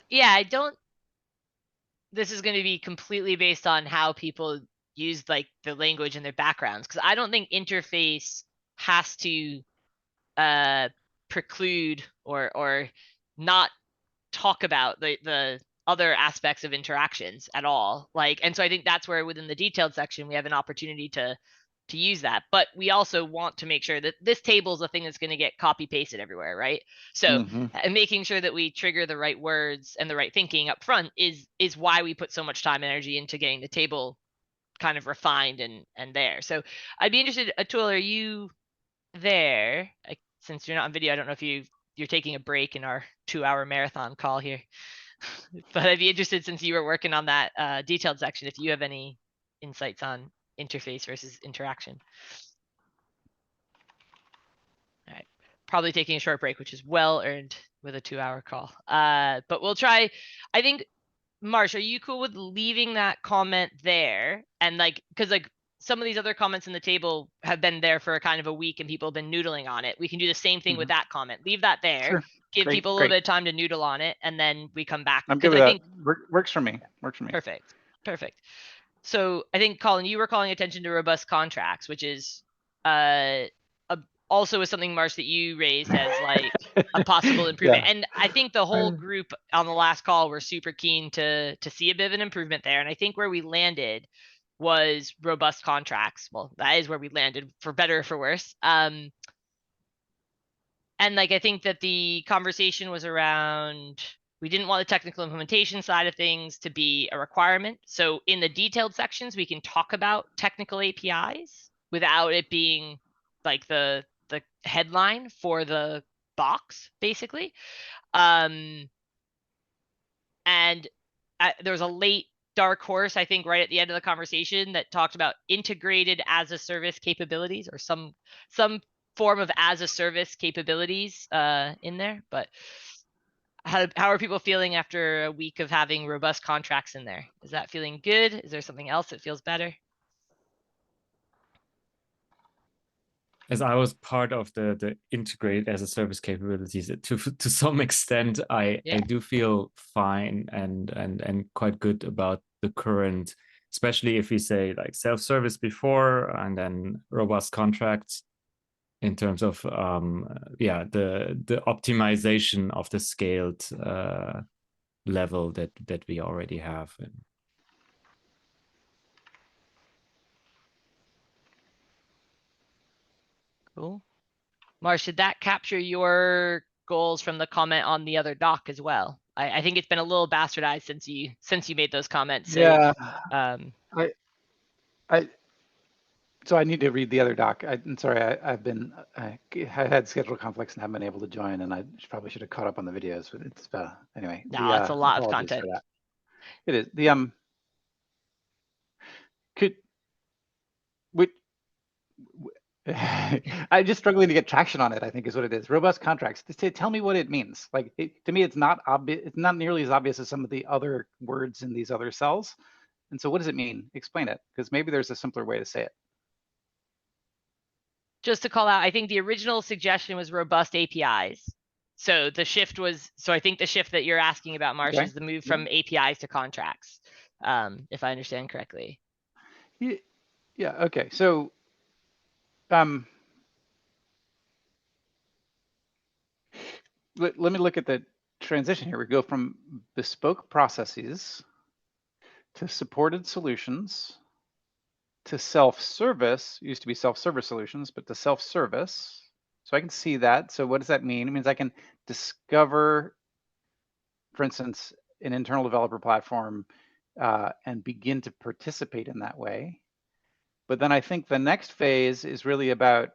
this is going to be completely based on how people use like the language and their backgrounds, because I don't think interface has to preclude or not talk about the other aspects of interactions at all. Like, and so I think that's where within the detailed section we have an opportunity to use that, but we also want to make sure that this table is a thing that's going to get copy pasted everywhere, right? So and making sure that we trigger the right words and the right thinking up front is why we put so much time and energy into getting the table kind of refined and there. So I'd be interested, Atul, are you there? Since you're not on video, I don't know if you're taking a break in our 2-hour marathon call here. But I'd be interested, since you were working on that detailed section, if you have any insights on interface versus interaction. All right, probably taking a short break, which is well earned with a 2-hour call. But we'll try. I think, Marsh, are you cool with leaving that comment there? And like, because like some of these other comments in the table have been there for a kind of a week and people have been noodling on it. We can do the same thing with that comment. Leave that there. Sure. Give people a little bit of time to noodle on it, and then we come back. I'm good with that. Works for me. Works for me. Perfect. So I think, Colin, you were calling attention to robust contracts, which is also is something, Marsh, that you raised as like a possible improvement. And I think the whole group on the last call were super keen to see a bit of an improvement there. And I think where we landed was robust contracts. Well, that is where we landed, for better or for worse. And like, I think that the conversation was around, we didn't want the technical implementation side of things to be a requirement. So in the detailed sections, we can talk about technical APIs without it being like the headline for the box, basically. And there was a late dark horse, I think, right at the end of the conversation that talked about integrated as a service capabilities, or some form of as a service capabilities in there. But how are people feeling after a week of having robust contracts in there? Is that feeling good? Is there something else that feels better? As I was part of the integrated as a service capabilities, to some extent, I do feel fine and quite good about the current, especially if we say like self-service before and then robust contracts in terms of the optimization of the scaled level that we already have. Cool. Marsh, did that capture your goals from the comment on the other doc as well? I think it's been a little bastardized since you made those comments. So, Yeah. So I need to read the other doc. I'm sorry, I had schedule conflicts and haven't been able to join, and I probably should have caught up on the videos. But it's anyway. No, it's a lot of apologies content. for that. It is the I'm just struggling to get traction on it, I think is what it is. Robust contracts. Tell me what it means. Like to me, it's not obvious. It's not nearly as obvious as some of the other words in these other cells. And so what does it mean? Explain it, because maybe there's a simpler way to say it. Just to call out, I think the original suggestion was robust APIs. So the shift was, I think the shift that you're asking about, Marsh, is the move from APIs to contracts, if I understand correctly. Yeah, okay. So let me look at the transition here. We go from bespoke processes to supported solutions to self-service. Used to be self-service solutions, but to self-service. So I can see that. So what does that mean? It means I can discover, for instance, an internal developer platform and begin to participate in that way. But then I think the next phase is really about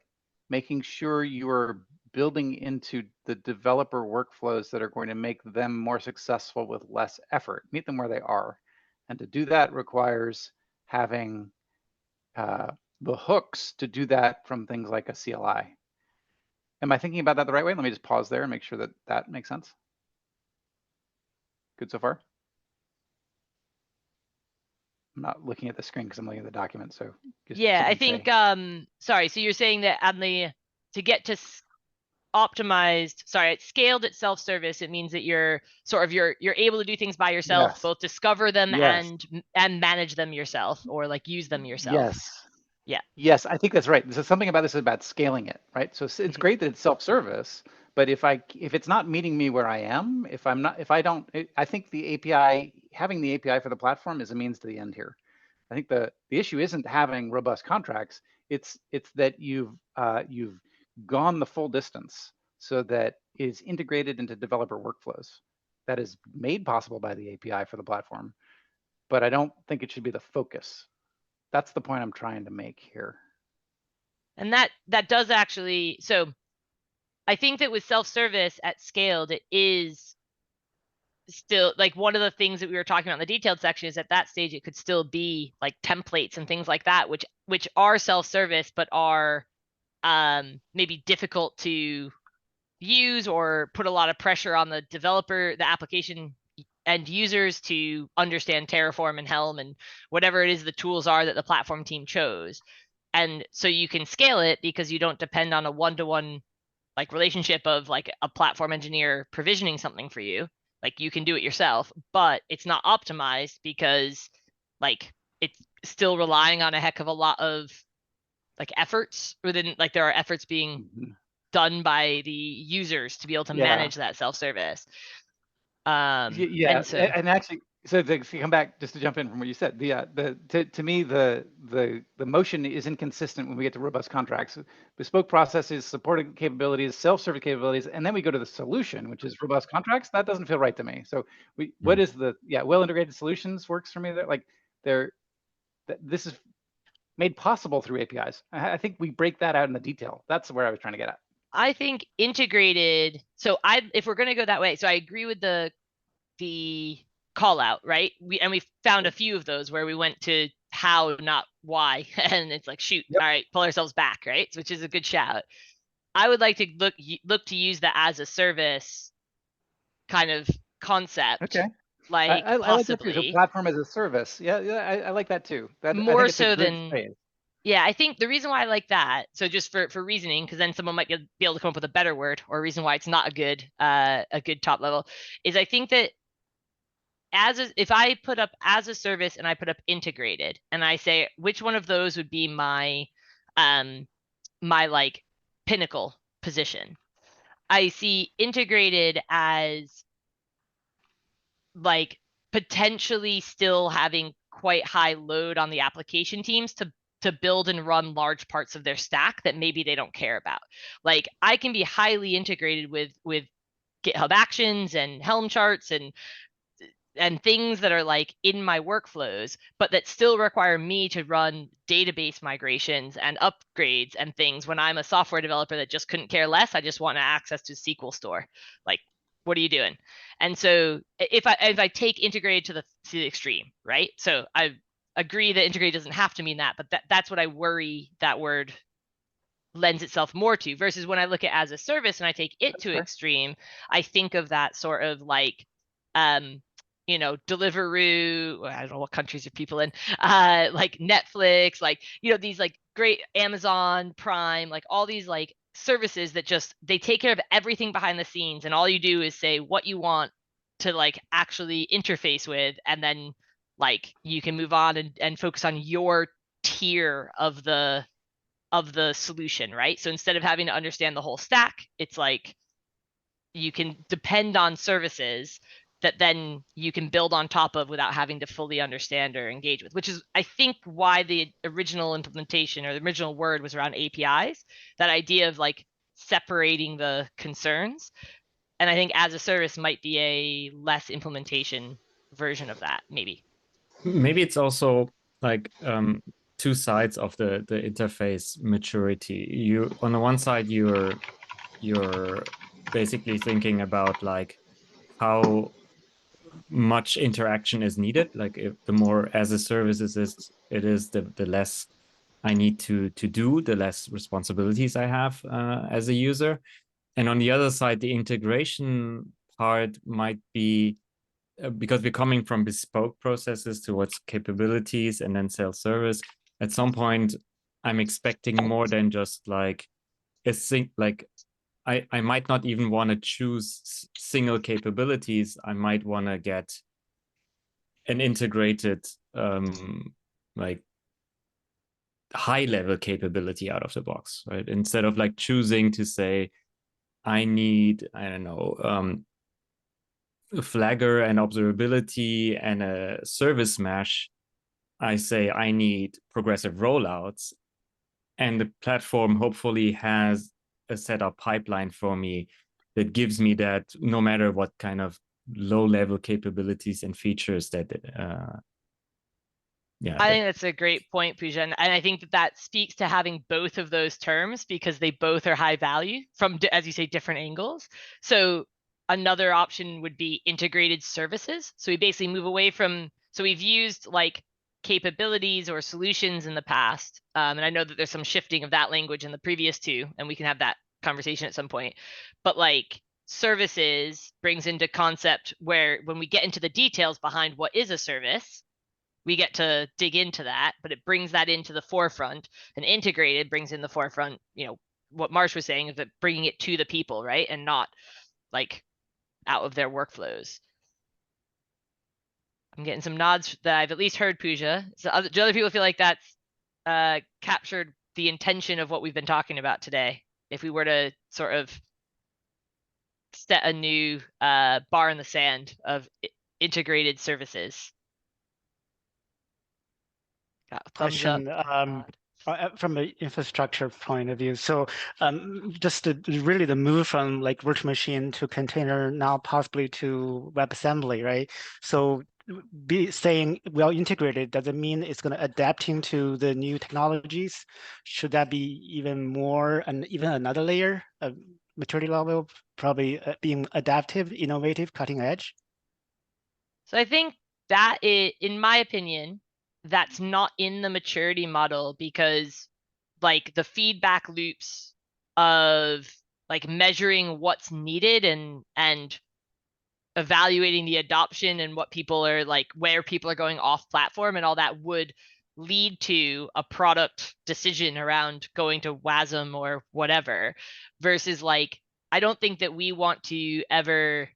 making sure you are building into the developer workflows that are going to make them more successful with less effort, meet them where they are. And to do that requires having the hooks to do that from things like a CLI. Am I thinking about that the right way? Let me just pause there and make sure that that makes sense. Good so far? I'm not looking at the screen because I'm looking at the document. So yeah, I think, sorry, so you're saying that on to get to optimized, it's scaled at self-service, it means that you're you're able to do things by yourself, both discover them and manage them yourself, or like use them yourself. Yes, I think that's right. So something about this is about scaling it, right? So it's great that it's self-service, but if it's not meeting me where I am, I think the API, having the API for the platform is a means to the end here. I think the issue isn't having robust contracts. It's that you've gone the full distance so that it's integrated into developer workflows. That is made possible by the API for the platform, but I don't think it should be the focus. That's the point I'm trying to make here. And that does actually, so I think that with self-service at scaled, it is still like one of the things that we were talking about in the detailed section is at that stage, it could still be like templates and things like that, which are self-service, but are maybe difficult to use or put a lot of pressure on the developer, the application end users to understand Terraform and Helm and whatever it is the tools are that the platform team chose. And so you can scale it because you don't depend on a one-to-one like relationship of like a platform engineer provisioning something for you. Like you can do it yourself, but it's not optimized because like it's still relying on a heck of a lot of like efforts within, like there are efforts being done by the users to be able to manage that self-service. And actually, so to come back, just to jump in from what you said, to me the motion is inconsistent when we get to robust contracts, bespoke processes, supported capabilities, self-service capabilities, and then we go to the solution, which is robust contracts. That doesn't feel right to me. So what is the well-integrated solutions works for me. That like this is made possible through APIs. I think we break that out in the detail. That's where I was trying to get at. I think integrated. So if we're going to go that way, so I agree with the call out, right? We found a few of those where we went to how, not why, and it's like, shoot, all right, pull ourselves back, right? Which is a good shout. I would like to look to use the as a service kind of concept. Okay. Like I like that too. So possibly platform as a service. Yeah, I like that too. That I more think it's a so good than phrase. yeah, I think the reason why I like that, so just for reasoning, because then someone might be able to come up with a better word or a reason why it's not a good top level, is I think that if I put up as a service and I put up integrated and I say which one of those would be my my like pinnacle position, I see integrated as like potentially still having quite high load on the application teams to build and run large parts of their stack that maybe they don't care about. Like I can be highly integrated with GitHub Actions and Helm charts and things that are like in my workflows, but that still require me to run database migrations and upgrades and things when I'm a software developer that just couldn't care less. I just want access to SQL store. Like, what are you doing? And so if I take integrated to the extreme, right? So I agree that integrated doesn't have to mean that, but that's what I worry that word lends itself more to, versus when I look at as a service and I take it to extreme, I think of that sort of like Deliveroo, I don't know what countries are people in, like Netflix, like, these like great Amazon Prime, like all these like services that just, they take care of everything behind the scenes. And all you do is say what you want to like actually interface with. And then like you can move on and focus on your tier of the solution, right? So instead of having to understand the whole stack, it's like you can depend on services that then you can build on top of without having to fully understand or engage with, which is, I think, why the original implementation or the original word was around APIs, that idea of like separating the concerns. And I think as a service might be a less implementation version of that, maybe. Maybe it's also like two sides of the interface maturity. You, on the one side, you're basically thinking about like how much interaction is needed. Like if the more as a service it is, the less I need to do, the less responsibilities I have as a user. And on the other side, the integration part might be because we're coming from bespoke processes towards capabilities and then self-service. At some point, I'm expecting more than just like a like I might not even want to choose single capabilities. I might want to get an integrated like high level capability out of the box, right? Instead of like choosing to say, I need, I don't know, a flagger and observability and a service mesh. I say I need progressive rollouts, and the platform hopefully has a setup pipeline for me that gives me that, no matter what kind of low level capabilities and features that I think that's a great point, Pooja. And I think that speaks to having both of those terms, because they both are high value from, as you say, different angles. So another option would be integrated services. So we basically move away from, so we've used like capabilities or solutions in the past. And I know that there's some shifting of that language in the previous two, and we can have that conversation at some point. But like services brings into concept where when we get into the details behind what is a service, we get to dig into that, but it brings that into the forefront. And integrated brings in the forefront, what Marsh was saying, is that bringing it to the people, right? And not like out of their workflows. I'm getting some nods that I've at least heard, Pooja. So do other people feel like that's captured the intention of what we've been talking about today? If we were to sort of set a new bar in the sand of integrated services. Question from an infrastructure point of view. So just really the move from like virtual machine to container, now possibly to WebAssembly, right? So saying well integrated, does it mean it's going to adapting to the new technologies? Should that be even more, and even another layer of maturity level, probably being adaptive, innovative, cutting edge? So I think that in my opinion, that's not in the maturity model because like the feedback loops of like measuring what's needed and evaluating the adoption and what people are like, where people are going off platform and all that would lead to a product decision around going to WASM or whatever, versus like, I don't think that we want to ever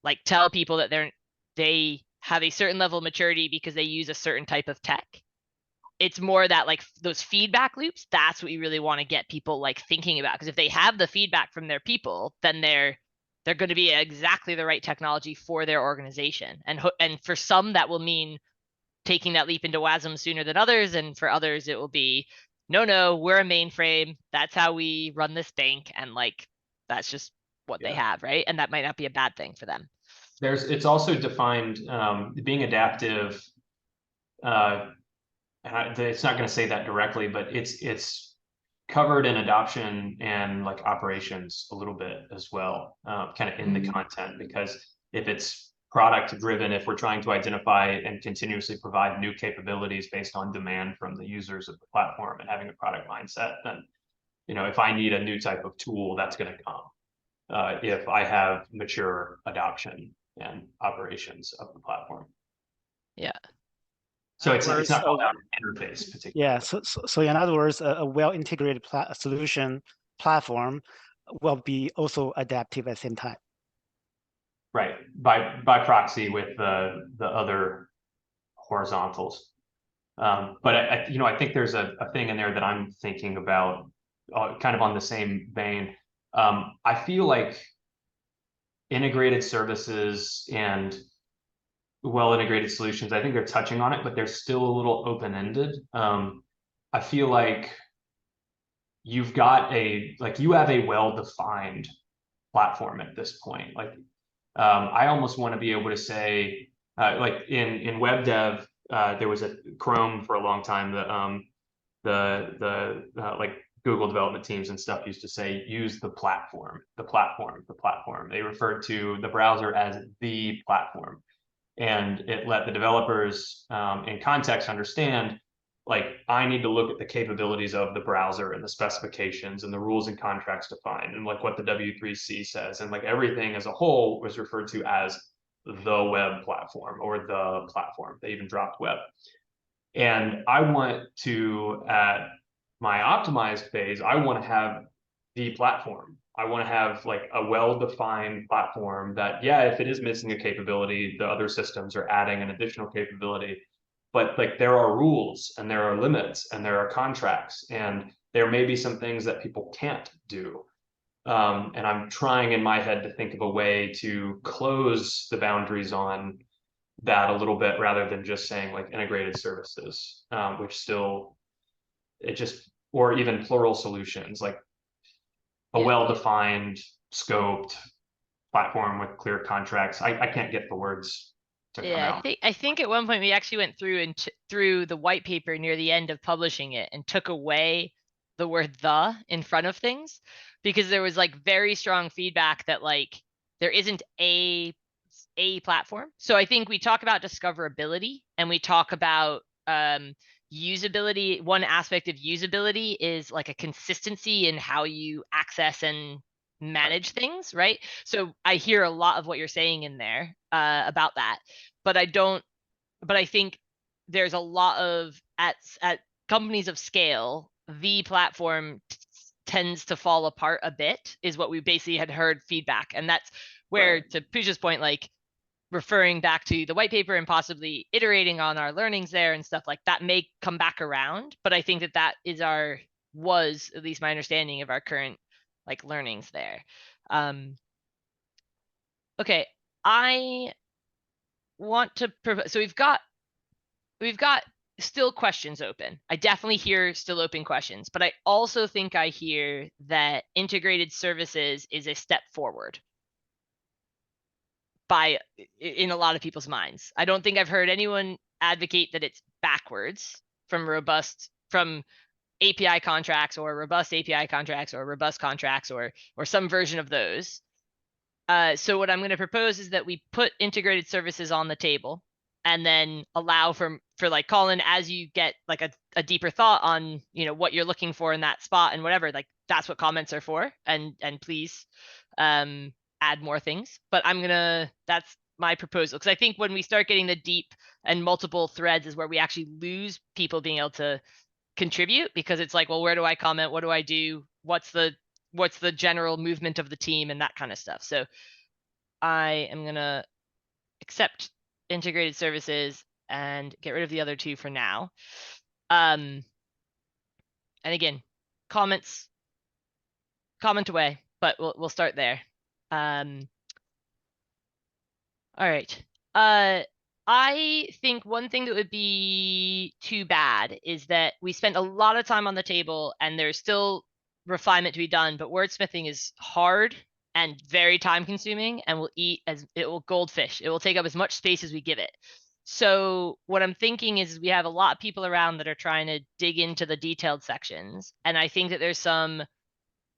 like tell people that they have a certain level of maturity because they use a certain type of tech. It's more that like those feedback loops, that's what you really want to get people like thinking about. Because if they have the feedback from their people, then they're going to be exactly the right technology for their organization. And for some, that will mean taking that leap into WASM sooner than others. And for others, it will be, no, we're a mainframe. That's how we run this bank. And like, that's just what they have, right? And that might not be a bad thing for them. It's also defined, being adaptive, it's not going to say that directly, but it's covered in adoption and like operations a little bit as well, kind of in the content, because if it's product driven, if we're trying to identify and continuously provide new capabilities based on demand from the users of the platform and having a product mindset, then, you know, if I need a new type of tool, that's going to come. If I have mature adoption and operations of the platform. Yeah. So it's not So- about interface particularly. Yeah, so in other words, a well-integrated solution platform will be also adaptive at the same time. Right, by proxy with the other horizontals. But I think there's a thing in there that I'm thinking about, kind of on the same vein. I feel like integrated services and well-integrated solutions, I think they're touching on it, but they're still a little open-ended. I feel like you have a well-defined platform at this point. Like, I almost want to be able to say, like in web dev, there was a Chrome for a long time. The like Google development teams and stuff used to say, use the platform. They referred to the browser as the platform, and it let the developers in context understand, like, I need to look at the capabilities of the browser and the specifications and the rules and contracts defined and like what the W3C says, and like everything as a whole was referred to as the web platform or the platform. They even dropped web. And I want to, at my optimized phase, I want to have the platform. I want to have like a well-defined platform that, yeah, if it is missing a capability, the other systems are adding an additional capability. But like there are rules and there are limits and there are contracts, and there may be some things that people can't do. And I'm trying in my head to think of a way to close the boundaries on that a little bit, rather than just saying like integrated services, which still, or even plural solutions, like a well-defined, scoped platform with clear contracts. I can't get the words to come out. I think at one point we actually went through through the white paper near the end of publishing it and took away the word "the" in front of things, because there was like very strong feedback that like there isn't a platform. So I think we talk about discoverability and we talk about usability. One aspect of usability is like a consistency in how you access and manage things, right? So I hear a lot of what you're saying in there about that, but I think there's a lot of at companies of scale, the platform tends to fall apart a bit, is what we basically had heard feedback. And that's where, to Pooja's point, like referring back to the white paper and possibly iterating on our learnings there and stuff like that may come back around. But I think that is was at least my understanding of our current like learnings there. Okay, I want to so we've got still questions open. I definitely hear still open questions, but I also think I hear that integrated services is a step forward in a lot of people's minds. I don't think I've heard anyone advocate that it's backwards from API contracts or robust API contracts or robust contracts or some version of those. So what I'm going to propose is that we put integrated services on the table and then allow for like Colin, as you get like a deeper thought on, you know, what you're looking for in that spot and whatever, like that's what comments are for. And please add more things. But that's my proposal. Because I think when we start getting the deep and multiple threads is where we actually lose people being able to contribute, because it's like, well, where do I comment? What do I do? What's the general movement of the team and that kind of stuff. So I am gonna accept integrated services and get rid of the other two for now. And again, comment away, but we'll start there. All right. I think one thing that would be too bad is that we spent a lot of time on the table and there's still refinement to be done, but wordsmithing is hard and very time consuming and it will goldfish. It will take up as much space as we give it. So what I'm thinking is we have a lot of people around that are trying to dig into the detailed sections. And I think that there's some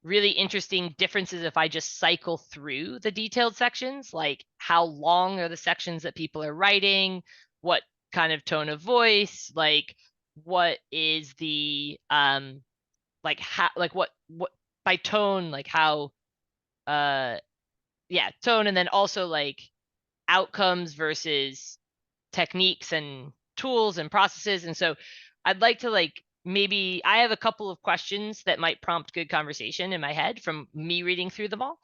really interesting differences if I just cycle through the detailed sections, like how long are the sections that people are writing, what kind of tone of voice, like what is the like how, like what by tone, like how yeah, tone, and then also like outcomes versus techniques and tools and processes. And so I'd like to like, maybe I have a couple of questions that might prompt good conversation in my head from me reading through them all.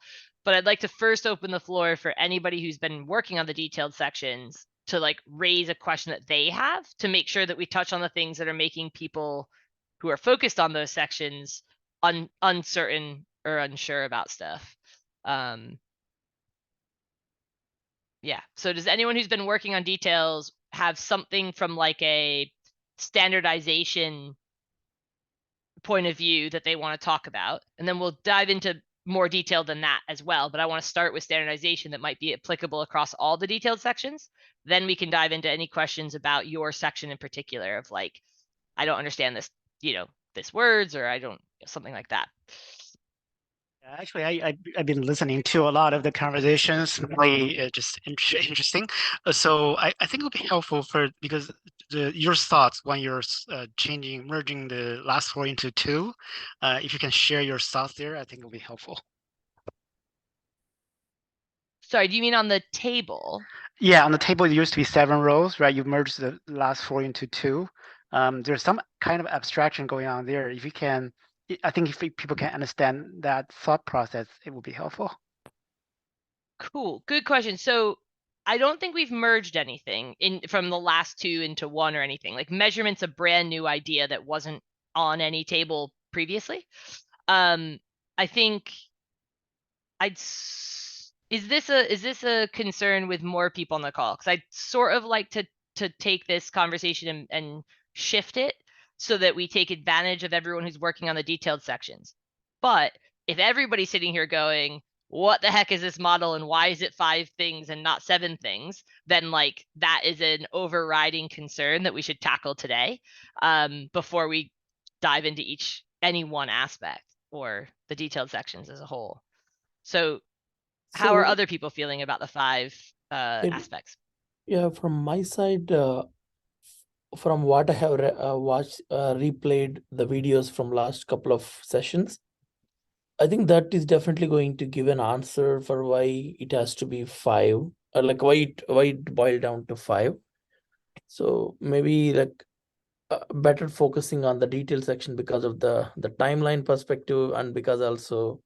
But I'd like to first open the floor for anybody who's been working on the detailed sections to like raise a question that they have, to make sure that we touch on the things that are making people who are focused on those sections uncertain or unsure about stuff. Yeah. So does anyone who's been working on details have something from like a standardization point of view that they want to talk about? And then we'll dive into more detail than that as well. But I want to start with standardization that might be applicable across all the detailed sections. Then we can dive into any questions about your section in particular of like, I don't understand this, you know, this words, or I don't, something like that. Actually, I've been listening to a lot of the conversations, really just interesting. So I think it would be helpful because your thoughts when you're merging the last four into two, if you can share your thoughts there, I think it will be helpful. Sorry, do you mean on the table? Yeah, on the table it used to be 7 rows, right? You've merged the last 4 into 2. There's some kind of abstraction going on there. If you can, I think if people can understand that thought process, it will be helpful. Cool, good question. So I don't think we've merged anything from the last 2 into 1 or anything. Like measurement's a brand new idea that wasn't on any table previously. I think is this a concern with more people on the call? Because I'd sort of like to take this conversation and shift it so that we take advantage of everyone who's working on the detailed sections. But if everybody's sitting here going, what the heck is this model and why is it 5 things and not 7 things, then like that is an overriding concern that we should tackle today, before we dive into any one aspect or the detailed sections as a whole. So how are other people feeling about the 5 aspects? Yeah, from my side, from what I have watched, replayed the videos from last couple of sessions, I think that is definitely going to give an answer for why it has to be 5, or like why it boiled down to 5. So maybe like better focusing on the detail section because of the timeline perspective, and because also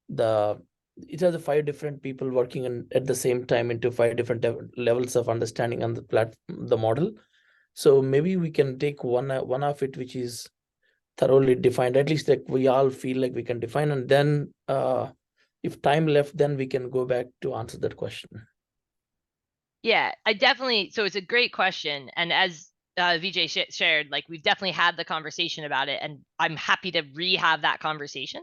it has 5 different people working at the same time into 5 different levels of understanding on the model. So maybe we can take one of it which is thoroughly defined, at least like we all feel like we can define, and then if time left, then we can go back to answer that question. Yeah, so it's a great question. And as Vijay shared, like we've definitely had the conversation about it, and I'm happy to have that conversation.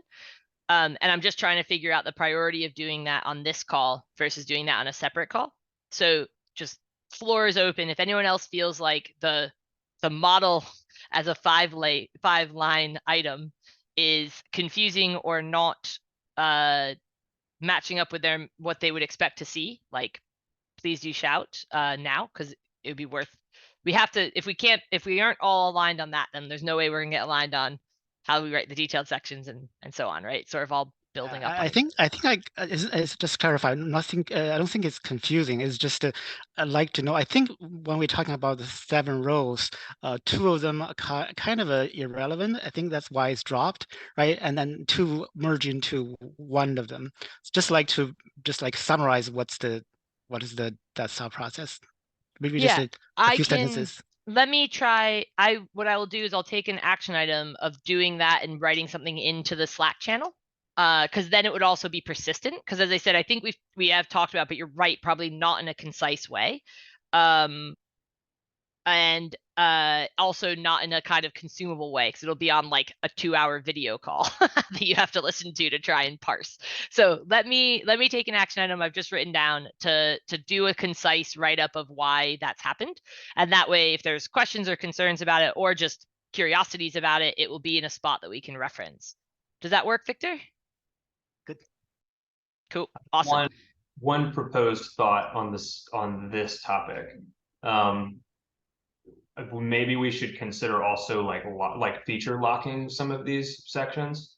And I'm just trying to figure out the priority of doing that on this call versus doing that on a separate call. So just floor is open. If anyone else feels like the model as a 5-line item is confusing or not matching up with what they would expect to see, like please do shout now, because it would be worth, we have to, if we aren't all aligned on that, then there's no way we're gonna get aligned on how we write the detailed sections and so on, right? Sort of all building up. I think it's just clarify. Nothing. I don't think it's confusing. It's just I'd like to know. I think when we're talking about the 7 rows, 2 of them are kind of irrelevant. I think that's why it's dropped, right? And then 2 merge into one of them. It's just like to summarize what is that thought process. Maybe just Yeah, a few sentences. Let me try. What I will do is I'll take an action item of doing that and writing something into the Slack channel. Because then it would also be persistent. Because as I said, I think we have talked about, but you're right, probably not in a concise way. And also not in a kind of consumable way, because it'll be on like a 2-hour video call that you have to listen to try and parse. So let me take an action item I've just written down to do a concise write-up of why that's happened. And that way, if there's questions or concerns about it, or just curiosities about it, it will be in a spot that we can reference. Does that work, Victor? Good. Cool. Awesome. One proposed thought on this topic. Maybe we should consider also like feature locking some of these sections,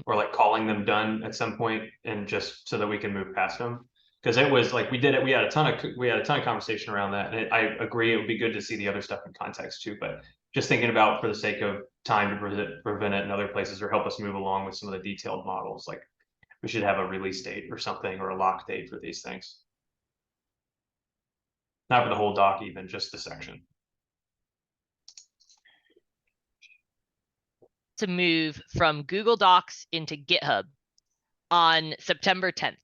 or like calling them done at some point, and just so that we can move past them. Because it was like we had a ton of conversation around that, and I agree it would be good to see the other stuff in context too. But just thinking about, for the sake of time, to prevent it in other places or help us move along with some of the detailed models, like we should have a release date or something, or a lock date for these things. Not for the whole doc, even just the section. To move from Google Docs into GitHub on September 10th.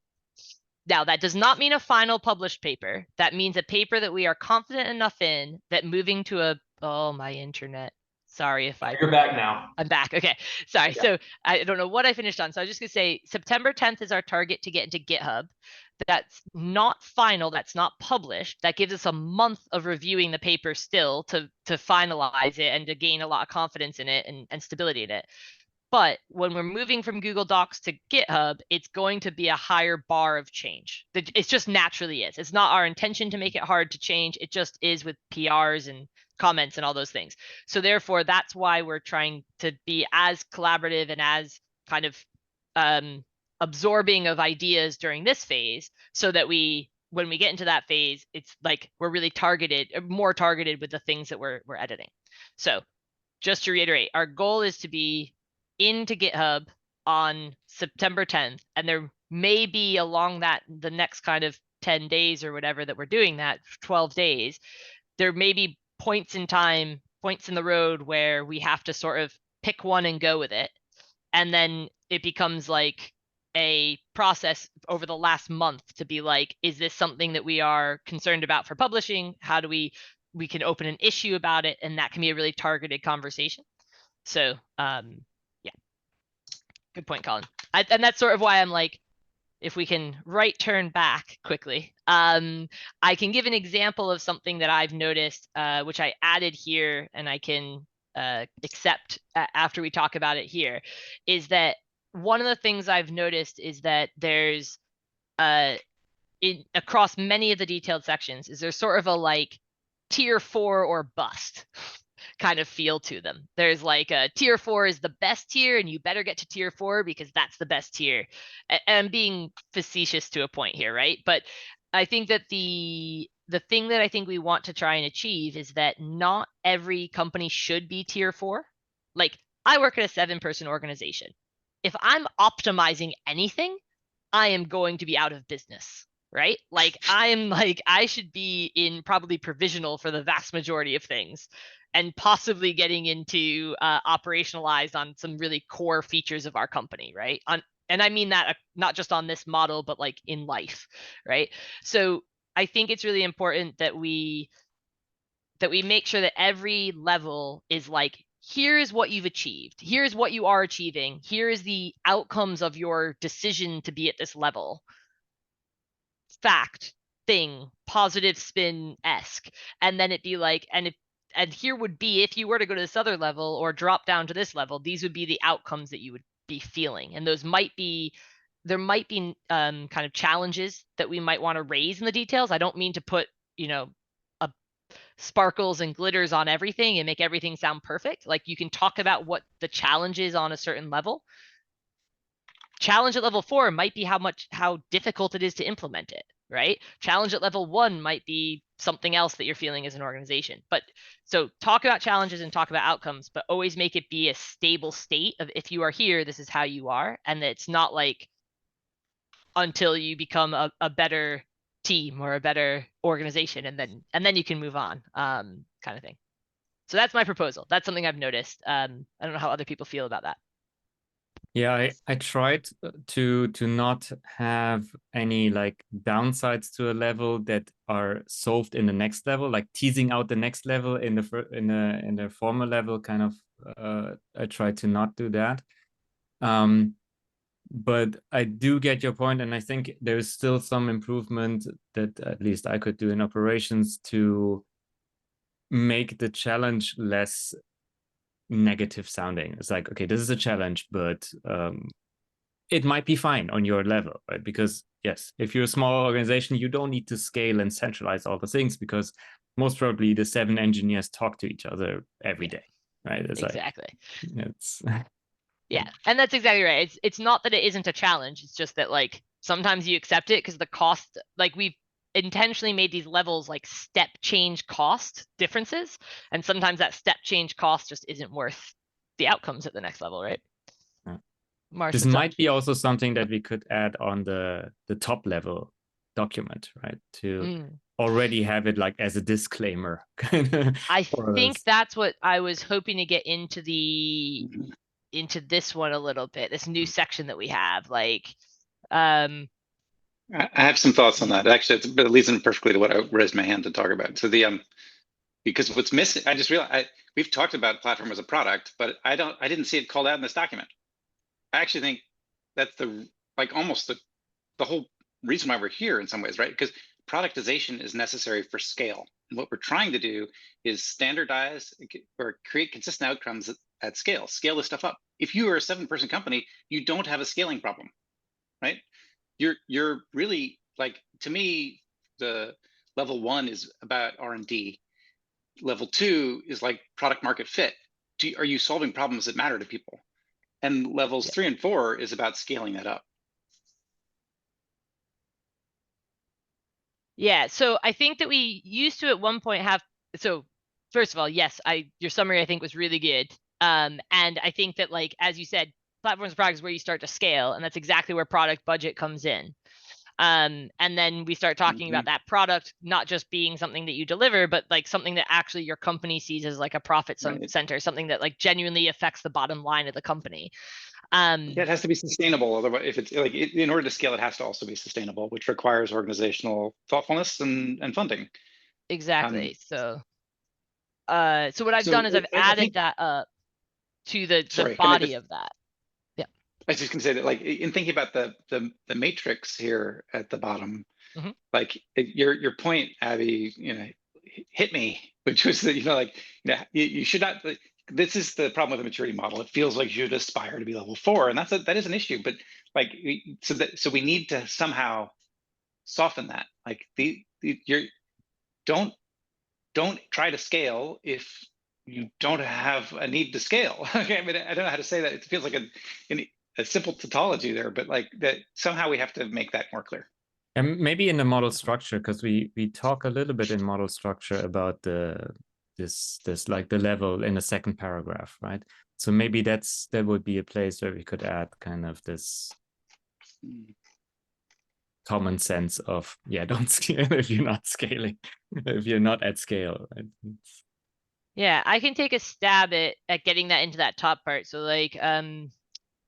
Now, that does not mean a final published paper. That means a paper that we are confident enough in that moving to my internet. Sorry if You're back now. I'm back. Okay. Sorry. Yeah. So I don't know what I finished on. So I was just gonna say September 10th is our target to get into GitHub. That's not final. That's not published. That gives us a month of reviewing the paper still to finalize it and to gain a lot of confidence in it and stability in it. But when we're moving from Google Docs to GitHub, it's going to be a higher bar of change. It just naturally is. It's not our intention to make it hard to change. It just is with PRs and comments and all those things. So therefore, that's why we're trying to be as collaborative and as kind of absorbing of ideas during this phase, so that when we get into that phase, it's like we're really more targeted with the things that we're editing. So just to reiterate, our goal is to be into GitHub on September 10th, and there may be along the next kind of 10 days or whatever that we're doing that, 12 days, there may be points in time, points in the road where we have to sort of pick one and go with it. And then it becomes like a process over the last month to be like, is this something that we are concerned about for publishing? How do we can open an issue about it, and that can be a really targeted conversation. So yeah, good point, Colin. And that's sort of why I'm like, if we can right turn back quickly, I can give an example of something that I've noticed, which I added here, and I can accept after we talk about it here, is that one of the things I've noticed is that there's across many of the detailed sections, is there's sort of a like tier 4 or bust kind of feel to them. There's like a tier 4 is the best tier, and you better get to tier 4 because that's the best tier. And I'm being facetious to a point here, right? But I think that the thing that I think we want to try and achieve is that not every company should be tier 4. Like, I work at a 7-person organization. If I'm optimizing anything, I am going to be out of business, right? Like, I should be in probably provisional for the vast majority of things, and possibly getting into operationalized on some really core features of our company, right? And I mean that not just on this model, but like in life, right? So I think it's really important that we make sure that every level is like, here's what you've achieved, here's what you are achieving, here is the outcomes of your decision to be at this level. Fact, thing, positive spin-esque. And then it'd be like, and here would be, if you were to go to this other level or drop down to this level, these would be the outcomes that you would be feeling. And those might be there might be kind of challenges that we might want to raise in the details. I don't mean to put, sparkles and glitters on everything and make everything sound perfect. Like, you can talk about what the challenge is on a certain level. Challenge at level 4 might be how difficult it is to implement it, right? Challenge at level 1 might be something else that you're feeling as an organization. But so talk about challenges and talk about outcomes, but always make it be a stable state of, if you are here, this is how you are. And it's not like until you become a better team or a better organization, and then you can move on, kind of thing. So that's my proposal. That's something I've noticed. I don't know how other people feel about that. Yeah, I tried to not have any like downsides to a level that are solved in the next level, like teasing out the next level in the former level. Kind of, I tried to not do that. But I do get your point, and I think there's still some improvement that at least I could do in operations to make the challenge less negative sounding. It's like, okay, this is a challenge, but it might be fine on your level, right? Because yes, if you're a small organization, you don't need to scale and centralize all the things, because most probably the 7 engineers talk to each other every day, right? It's exactly. Like, it's yeah, and that's exactly right. It's not that it isn't a challenge. It's just that, like, sometimes you accept it because the cost, like, we've intentionally made these levels like step change cost differences, and sometimes that step change cost just isn't worth the outcomes at the next level, right? This might be also something that we could add on the top level document, right? To already have it like as a disclaimer. I think that's what I was hoping to get into this one a little bit, this new section that we have. Like, I have some thoughts on that. Actually, it leads in perfectly to what I raised my hand to talk about. So because what's missing, I just realized we've talked about platform as a product, but I didn't see it called out in this document. I actually think that's almost the whole reason why we're here in some ways, right? Because productization is necessary for scale. And what we're trying to do is standardize or create consistent outcomes at scale this stuff up. If you are a 7-person company, you don't have a scaling problem, right? You're really, like, to me, the level 1 is about R&D. Level 2 is like product market fit. Are you solving problems that matter to people? And levels 3 and 4 is about scaling that up. Yeah, so I think that we used to at one point have, so first of all, yes, your summary I think was really good. And I think that, like, as you said, platforms and products is where you start to scale, and that's exactly where product budget comes in. And then we start talking about that product not just being something that you deliver, but like something that actually your company sees as like a profit center, something that like genuinely affects the bottom line of the company. It has to be sustainable. Otherwise, if it's like, in order to scale, it has to also be sustainable, which requires organizational thoughtfulness and funding. Exactly. So what I've done is I've added that up to the body of that. Yeah. I was just gonna say that, like, in thinking about the matrix here at the bottom, like your point, Abby, hit me, which was that, you should not. This is the problem with the maturity model. It feels like you should aspire to be level 4, and that is an issue. But like, so we need to somehow soften that. Like, don't try to scale if you don't have a need to scale. Okay, I mean, I don't know how to say that. It feels like a simple tautology there, but like that somehow we have to make that more clear. And maybe in the model structure, because we talk a little bit in model structure about this like the level in the second paragraph, right? So maybe that would be a place where we could add kind of this common sense of, yeah, don't scale if you're not scaling, if you're not at scale, right? Yeah, I can take a stab at getting that into that top part. So like,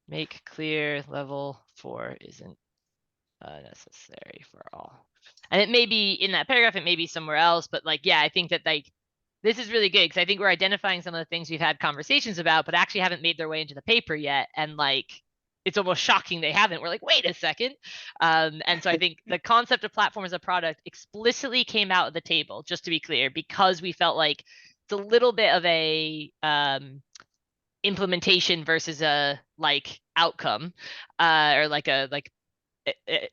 make clear level 4 isn't necessary for all. And it may be in that paragraph, it may be somewhere else, but like, yeah, I think that like this is really good because I think we're identifying some of the things we've had conversations about, but actually haven't made their way into the paper yet. And like, it's almost shocking they haven't. We're like, wait a second. And so I think the concept of platform as a product explicitly came out of the table, just to be clear, because we felt like it's a little bit of a implementation versus a like outcome, or like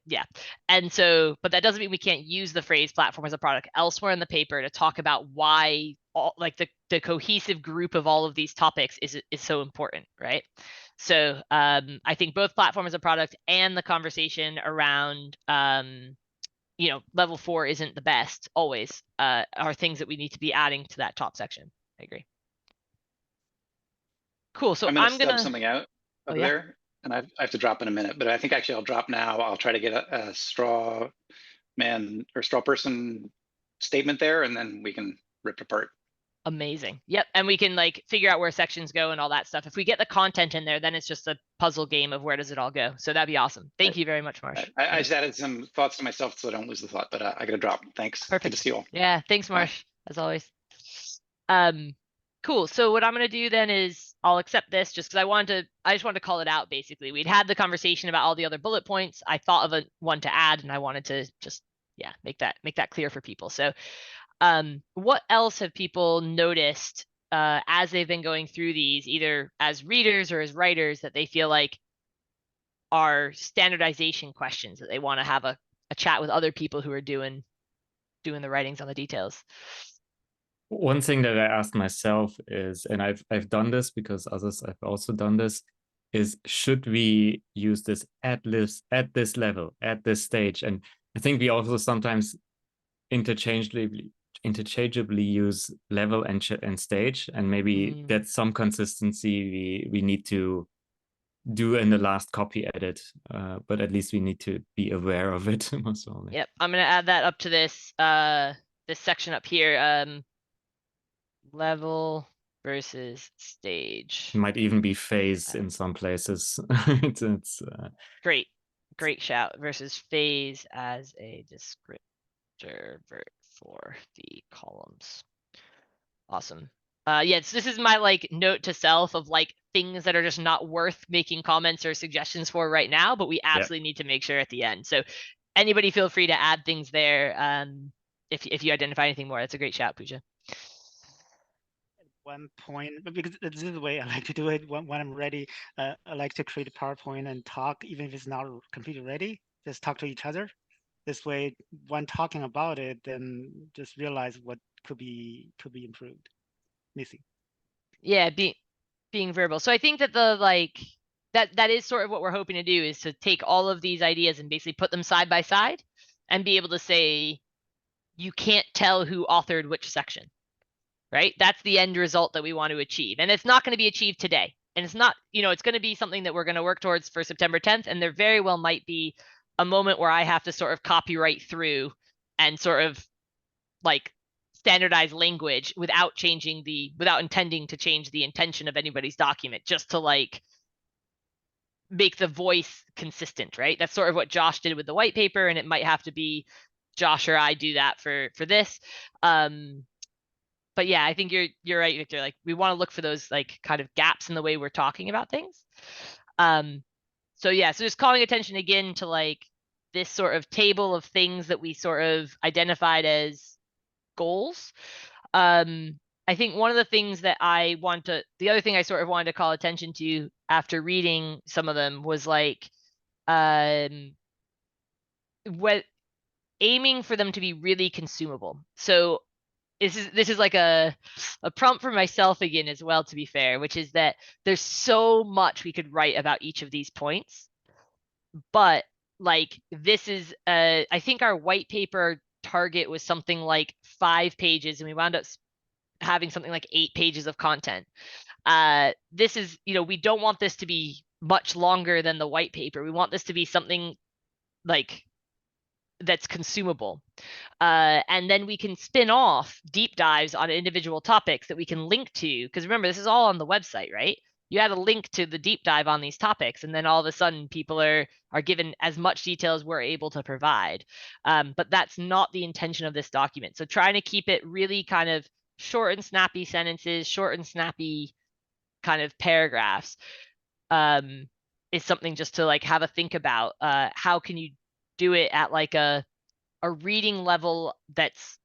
Yeah. And so, but that doesn't mean we can't use the phrase platform as a product elsewhere in the paper to talk about why all like the cohesive group of all of these topics is so important, right? So I think both platform as a product and the conversation around level 4 isn't the best always are things that we need to be adding to that top section. I agree. Cool. So I'm gonna sub something out over yeah. there, and I have to drop in a minute, but I think actually I'll drop now. I'll try to get a straw man or straw person statement there, and then we can rip it apart. Amazing. Yep. And we can like figure out where sections go and all that stuff. If we get the content in there, then it's just a puzzle game of where does it all go. So that'd be awesome. Thank you very much, Marsh. I just added some thoughts to myself so I don't lose the thought, but I gotta drop. Thanks. Perfect. Good to see you all. Yeah. Thanks, Marsh, as always. Cool. So what I'm going to do then is I'll accept this just because I just wanted to call it out. Basically, we'd had the conversation about all the other bullet points. I thought of one to add and I wanted to just, yeah, make that clear for people. So what else have people noticed as they've been going through these, either as readers or as writers, that they feel like are standardization questions that they want to have a chat with other people who are doing the writings on the details? One thing that I asked myself is, and I've done this because others have also done this, is should we use this at this level, at this stage? And I think we also sometimes interchangeably use level and stage, and maybe that's some consistency we need to do in the last copy edit, but at least we need to be aware of it. Most only. Yep, I'm gonna add that up to this this section up here. Level versus stage. It might even be phase in some places. it's great shout. Versus phase as a descriptor for the columns. Awesome. Yes, this is my like note to self of like things that are just not worth making comments or suggestions for right now, but we absolutely need to make sure at the end. So anybody feel free to add things there if you identify anything more. That's a great shout, Pooja. One point, but because this is the way I like to do it when I'm ready. I like to create a PowerPoint and talk, even if it's not completely ready, just talk to each other. This way, when talking about it, then just realize what could be improved, missing. Yeah, being verbal. So I think that that is sort of what we're hoping to do, is to take all of these ideas and basically put them side by side and be able to say, you can't tell who authored which section. Right? That's the end result that we want to achieve. And it's not going to be achieved today. And it's not, it's going to be something that we're going to work towards for September 10th. And there very well might be a moment where I have to sort of copyright through and sort of like standardize language without intending to change the intention of anybody's document, just to like make the voice consistent, right? That's sort of what Josh did with the white paper. And it might have to be Josh or I do that for this. But yeah, I think you're right, Victor. Like we want to look for those like kind of gaps in the way we're talking about things. So yeah, so just calling attention again to like this sort of table of things that we sort of identified as goals. I think one of the things that the other thing I sort of wanted to call attention to after reading some of them was like what aiming for them to be really consumable. So this is like a prompt for myself again as well, to be fair, which is that there's so much we could write about each of these points. But like this is I think our white paper target was something like 5 pages and we wound up having something like 8 pages of content. This is, we don't want this to be much longer than the white paper. We want this to be something like that's consumable. And then we can spin off deep dives on individual topics that we can link to. Because remember, this is all on the website, right? You add a link to the deep dive on these topics, and then all of a sudden people are given as much detail as we're able to provide. But that's not the intention of this document. So trying to keep it really kind of short and snappy sentences, short and snappy kind of paragraphs is something just to like have a think about. How can you do it at like a reading level that's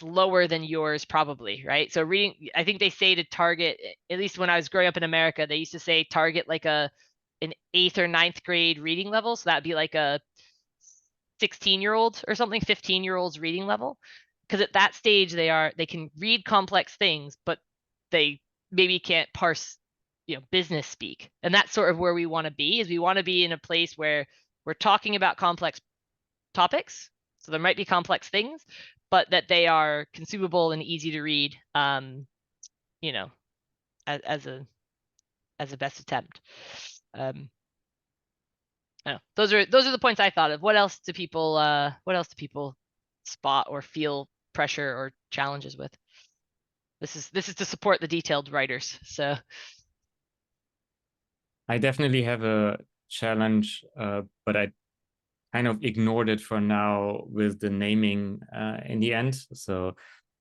lower than yours, probably, right? So reading, I think they say to target, at least when I was growing up in America, they used to say target like a an 8th or 9th grade reading level. So that'd be like a 16-year-old or something, 15-year-old's reading level. Because at that stage they can read complex things, but they maybe can't parse, business speak. And that's sort of where we want to be, is we want to be in a place where we're talking about complex topics. So there might be complex things, but that they are consumable and easy to read, as a best attempt. I don't know. Those are the points I thought of. What else do people spot or feel pressure or challenges with? This is to support the detailed writers. So I definitely have a challenge, but I kind of ignored it for now with the naming in the end. So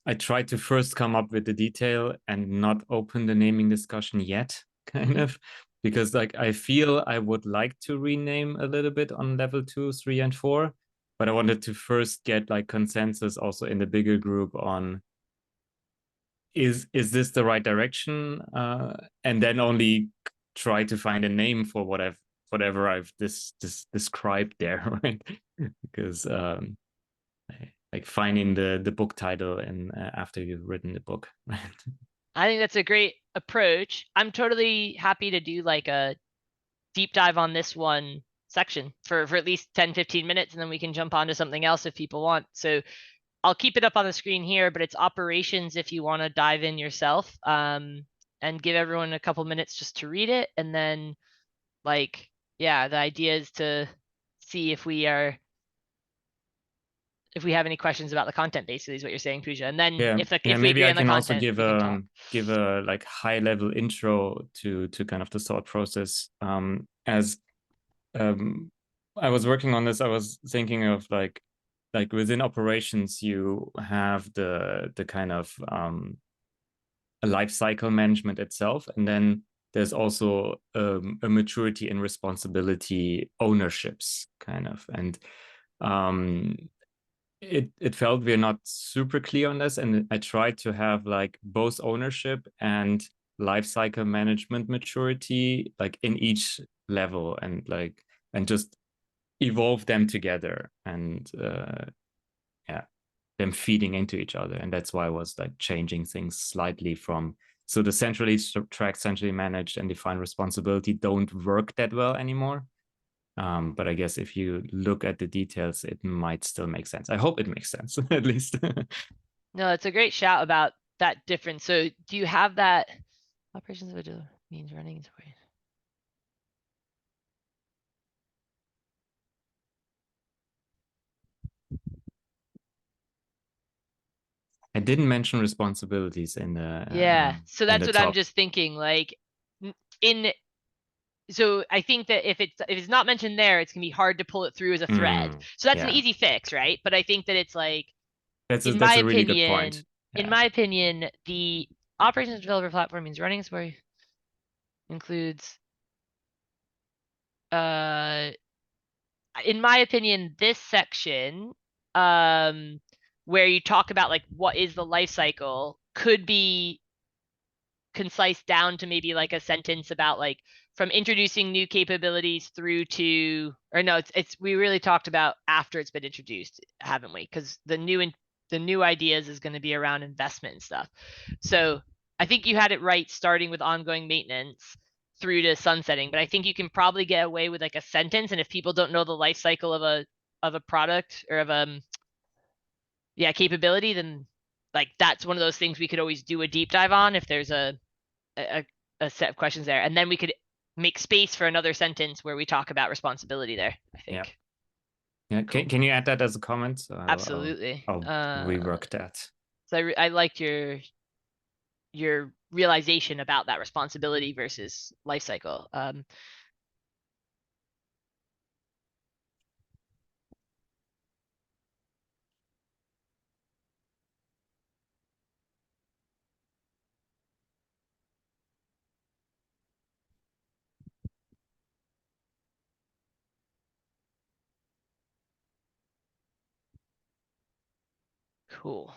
I tried to first come up with the detail and not open the naming discussion yet, kind of, because like I feel I would like to rename a little bit on level 2, 3, and 4, but I wanted to first get like consensus also in the bigger group on is this the right direction, and then only try to find a name for whatever I've described there, right? Because like finding the book title and after you've written the book, right? I think that's a great approach. I'm totally happy to do like a deep dive on this one section for at least 10-15 minutes, and then we can jump on to something else if people want. So I'll keep it up on the screen here, but it's operations if you want to dive in yourself, and give everyone a couple minutes just to read it. And then like, the idea is to see if we have any questions about the content, basically is what you're saying, Pooja. And then if we maybe agree I on the can also content, give a like high level intro to kind of the thought process. As I was working on this, I was thinking of like within operations, you have the kind of a life cycle management itself, and then there's also a maturity and responsibility ownerships kind of, and it felt we're not super clear on this, and I tried to have like both ownership and life cycle management maturity like in each level, and just evolve them together, and them feeding into each other. And that's why I was like changing things slightly from, so the centrally tracked, centrally managed, and defined responsibility don't work that well anymore. But I guess if you look at the details, it might still make sense. I hope it makes sense, at least. No, it's a great shout about that difference. So do you have that operations of a means running into way? I didn't mention responsibilities in the So that's what I'm top. just thinking, like so I think that if it's not mentioned there, it's gonna be hard to pull it through as a thread. So that's an easy fix, right? But I think that it's like, that's a really good point. In my opinion, the operations developer platform means running where includes in my opinion, this section, where you talk about like what is the life cycle, could be concise down to maybe like a sentence about like from introducing new capabilities through to, or no, we really talked about after it's been introduced, haven't we? Because the new ideas is going to be around investment and stuff. So I think you had it right, starting with ongoing maintenance through to sunsetting, but I think you can probably get away with like a sentence. And if people don't know the life cycle of a product or of capability, then like that's one of those things we could always do a deep dive on if there's a set of questions there, and then we could make space for another sentence where we talk about responsibility there, I think. Yeah. Cool. Can you add that as a comment? Absolutely. I'll rework that. So I liked your realization about that responsibility versus life cycle. Cool.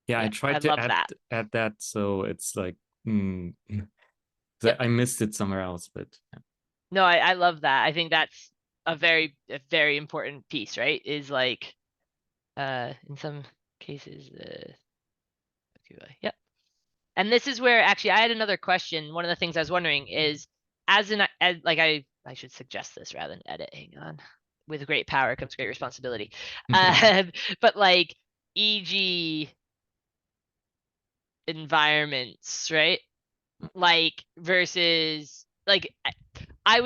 Yeah, I Yeah, tried I to love add that. that, so it's like, Yep. I missed it somewhere else, but yeah. No, I love that. I think that's a very important piece, right? Is like, in some cases, yep. And this is where actually I had another question. One of the things I was wondering is, as like I should suggest this rather than edit. Hang on. With great power comes great responsibility. But like, e.g. environments, right? Like versus like I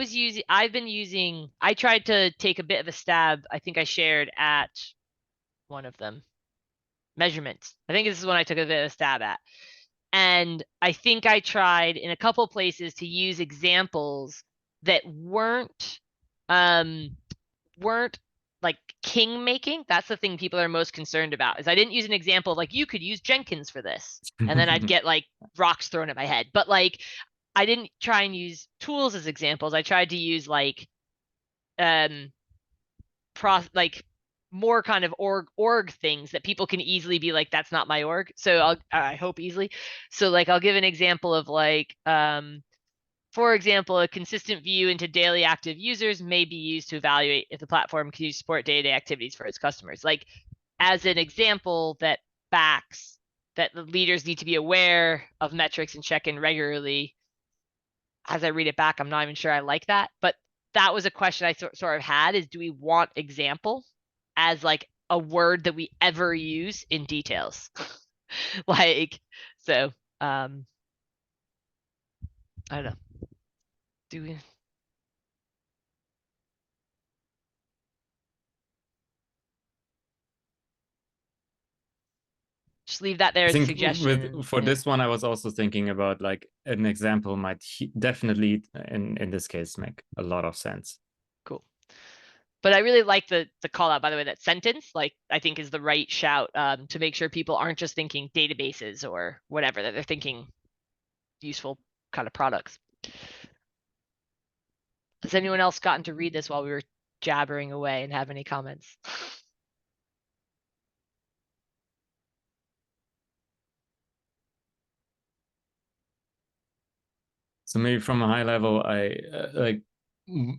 tried to take a bit of a stab. I think I shared at one of them, measurements. I think this is when I took a bit of a stab at. And I think I tried in a couple places to use examples that weren't like king making. That's the thing people are most concerned about, is I didn't use an example like you could use Jenkins for this. And then I'd get like rocks thrown at my head. But like, I didn't try and use tools as examples. I tried to use like like more kind of org things that people can easily be like, that's not my org. So I hope easily. So like, I'll give an example of like, for example, a consistent view into daily active users may be used to evaluate if the platform can support day-to-day activities for its customers. Like, as an example that backs that the leaders need to be aware of metrics and check in regularly. As I read it back, I'm not even sure I like that, but that was a question I sort of had, is do we want example as like a word that we ever use in details? Like, so, I don't know. Do we? Just leave that there I as a think suggestion. for this one, I was also thinking about like an example might definitely in this case make a lot of sense. Cool. But I really like the call out, by the way, that sentence, like, I think is the right shout, to make sure people aren't just thinking databases or whatever, that they're thinking useful kind of products. Has anyone else gotten to read this while we were jabbering away and have any comments? So maybe from a high level, I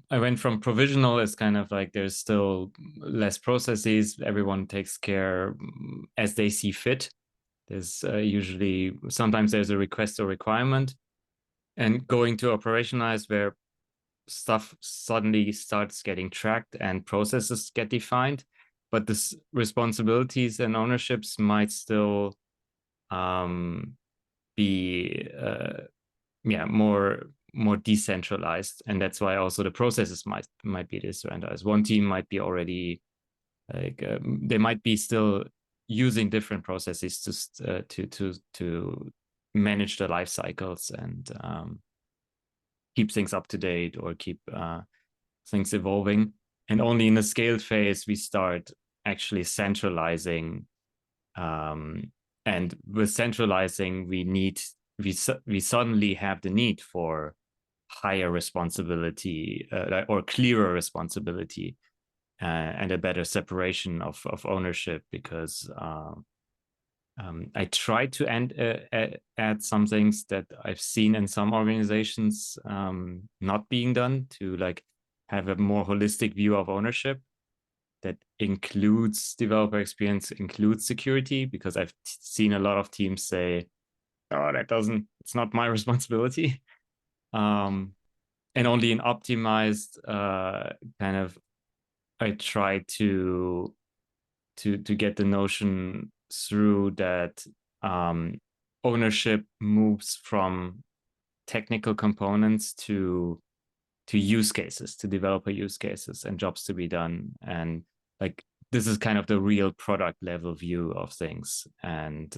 went from provisional as kind of like there's still less processes. Everyone takes care as they see fit. There's usually, sometimes there's a request or requirement, and going to operationalize where stuff suddenly starts getting tracked and processes get defined, but the responsibilities and ownerships might still be more decentralized, and that's why also the processes might be decentralized. One team might be already like they might be still using different processes to manage the life cycles and keep things up to date or keep things evolving. And only in the scaled phase we start actually centralizing. And with centralizing, we suddenly have the need for higher responsibility or clearer responsibility and a better separation of ownership, because I try to add some things that I've seen in some organizations not being done, to like have a more holistic view of ownership that includes developer experience, includes security, because I've seen a lot of teams say, oh, it's not my responsibility. And only in optimized kind of, I try to get the notion through that ownership moves from technical components to use cases, to developer use cases and jobs to be done. And like, this is kind of the real product level view of things. And